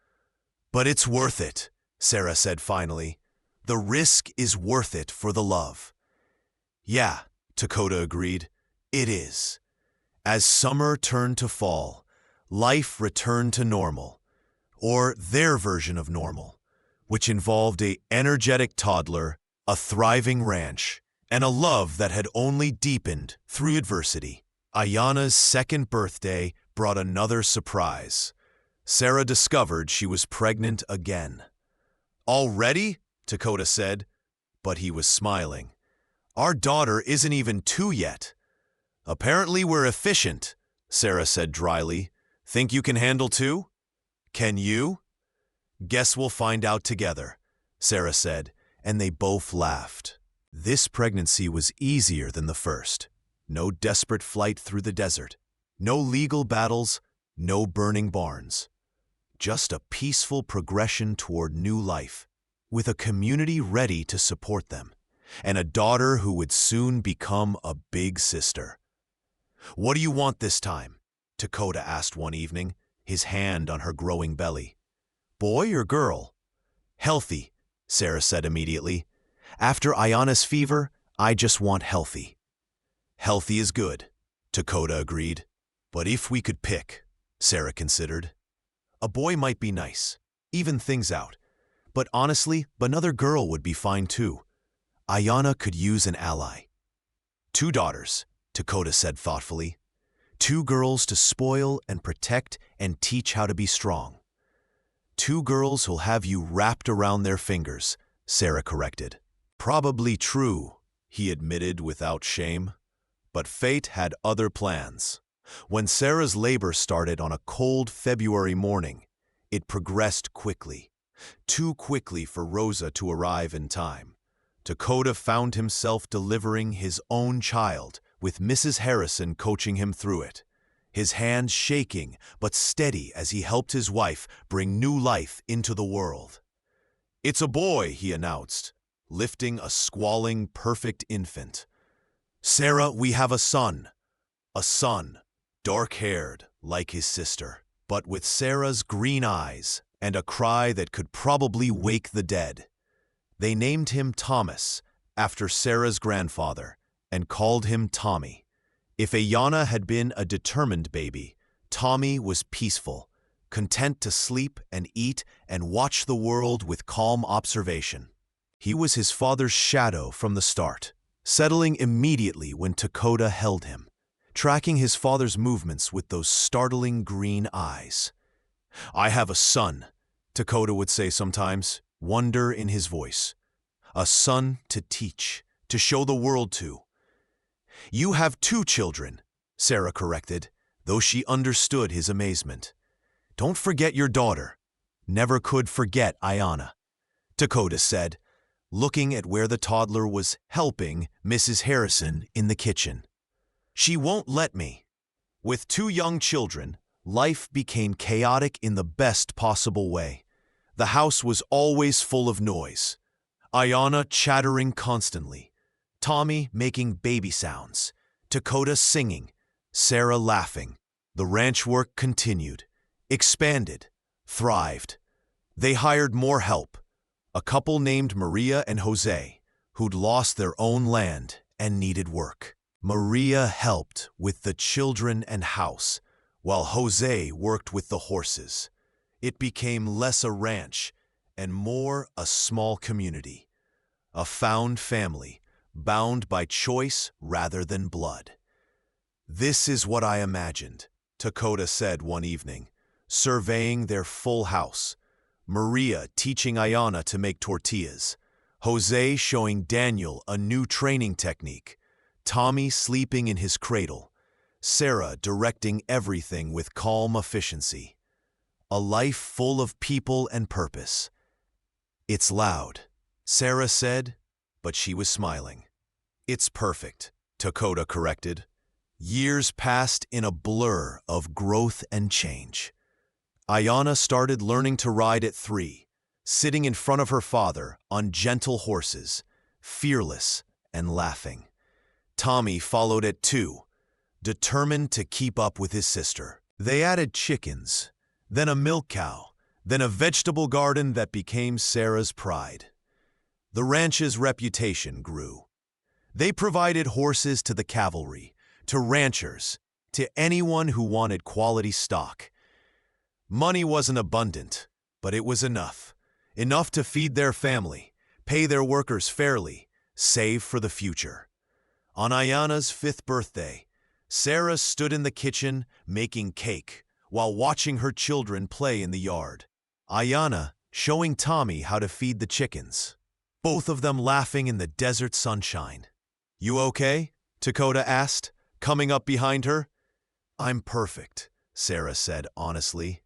"But it's worth it," Sarah said finally. "The risk is worth it for the love." "Yeah," Dakota agreed, "it is." As summer turned to fall, life returned to normal, or their version of normal, which involved an energetic toddler, a thriving ranch, and a love that had only deepened through adversity. Ayana's second birthday brought another surprise. Sarah discovered she was pregnant again. "Already?" Dakota said, but he was smiling. "Our daughter isn't even 2 yet." "Apparently we're efficient," Sarah said dryly. "Think you can handle 2? Can you?" "Guess we'll find out together," Sarah said, and they both laughed. This pregnancy was easier than the first. No desperate flight through the desert. No legal battles, no burning barns. Just a peaceful progression toward new life, with a community ready to support them, and a daughter who would soon become a big sister. "What do you want this time?" Dakota asked one evening, his hand on her growing belly. "Boy or girl?" "Healthy," Sarah said immediately. "After Ayana's fever, I just want healthy." "Healthy is good," Dakota agreed. "But if we could pick," Sarah considered. "A boy might be nice, even things out. But honestly, another girl would be fine too. Ayana could use an ally." "2 daughters," Dakota said thoughtfully. "2 girls to spoil and protect and teach how to be strong." "2 girls who'll have you wrapped around their fingers," Sarah corrected. "Probably true," he admitted without shame. But fate had other plans. When Sarah's labor started on a cold February morning, it progressed quickly. Too quickly for Rosa to arrive in time. Dakota found himself delivering his own child, with Mrs. Harrison coaching him through it. His hands shaking but steady as he helped his wife bring new life into the world. "It's a boy," he announced, lifting a squalling, perfect infant. "Sarah, we have a son." A son, dark-haired, like his sister, but with Sarah's green eyes and a cry that could probably wake the dead. They named him Thomas, after Sarah's grandfather, and called him Tommy. If Ayana had been a determined baby, Tommy was peaceful, content to sleep and eat and watch the world with calm observation. He was his father's shadow from the start, settling immediately when Dakota held him, tracking his father's movements with those startling green eyes. "I have a son," Dakota would say sometimes, wonder in his voice. "A son to teach, to show the world to." "You have 2 children," Sarah corrected, though she understood his amazement. "Don't forget your daughter." "Never could forget Ayana," Dakota said, looking at where the toddler was helping Mrs. Harrison in the kitchen. "She won't let me." With 2 young children, life became chaotic in the best possible way. The house was always full of noise. Ayana chattering constantly, Tommy making baby sounds, Dakota singing, Sarah laughing. The ranch work continued, expanded, thrived. They hired more help. A couple named Maria and Jose, who'd lost their own land and needed work. Maria helped with the children and house, while Jose worked with the horses. It became less a ranch and more a small community. a found family, bound by choice rather than blood. "This is what I imagined," Dakota said one evening, surveying their full house. Maria teaching Ayana to make tortillas, Jose showing Daniel a new training technique, Tommy sleeping in his cradle, Sarah directing everything with calm efficiency. A life full of people and purpose. "It's loud," Sarah said, but she was smiling. "It's perfect," Dakota corrected. Years passed in a blur of growth and change. Ayana started learning to ride at 3, sitting in front of her father on gentle horses, fearless and laughing. Tommy followed at 2, determined to keep up with his sister. They added chickens, then a milk cow, then a vegetable garden that became Sarah's pride. The ranch's reputation grew. They provided horses to the cavalry, to ranchers, to anyone who wanted quality stock. Money wasn't abundant, but it was enough. Enough to feed their family, pay their workers fairly, save for the future. On Ayana's 5th birthday, Sarah stood in the kitchen making cake while watching her children play in the yard. Ayana showing Tommy how to feed the chickens, both of them laughing in the desert sunshine. "You okay?" Dakota asked, coming up behind her. "I'm perfect," Sarah said honestly.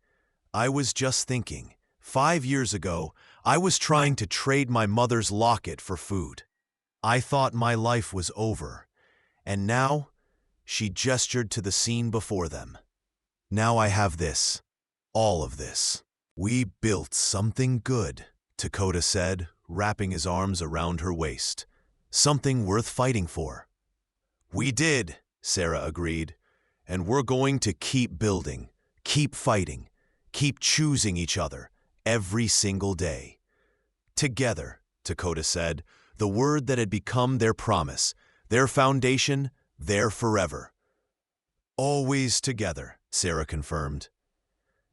"I was just thinking, 5 years ago, I was trying to trade my mother's locket for food. I thought my life was over. And now," she gestured to the scene before them, "now I have this, all of this." "We built something good," Dakota said, wrapping his arms around her waist. "Something worth fighting for." "We did," Sarah agreed. "And we're going to keep building, keep fighting, keep choosing each other every single day." "Together," Dakota said, the word that had become their promise, their foundation, their forever. "Always together," Sarah confirmed.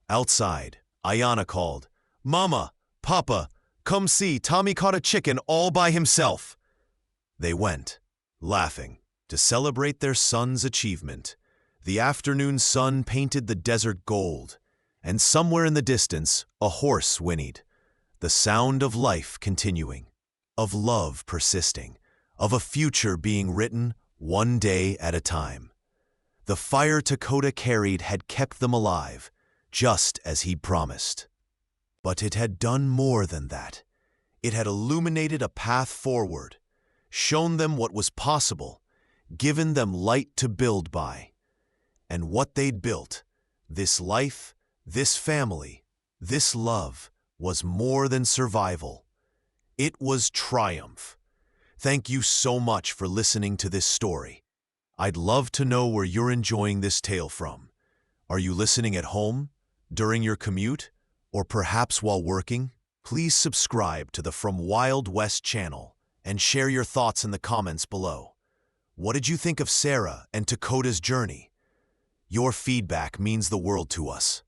Outside, Ayana called, "Mama, Papa, come see, Tommy caught a chicken all by himself." They went, laughing, to celebrate their son's achievement. The afternoon sun painted the desert gold, and somewhere in the distance, a horse whinnied. The sound of life continuing, of love persisting, of a future being written one day at a time. The fire Dakota carried had kept them alive, just as he'd promised. But it had done more than that. It had illuminated a path forward, shown them what was possible, given them light to build by. And what they'd built, this life, this family, this love, was more than survival. It was triumph. Thank you so much for listening to this story. I'd love to know where you're enjoying this tale from. Are you listening at home, during your commute, or perhaps while working? Please subscribe to the From Wild West channel and share your thoughts in the comments below. What did you think of Sarah and Dakota's journey? Your feedback means the world to us.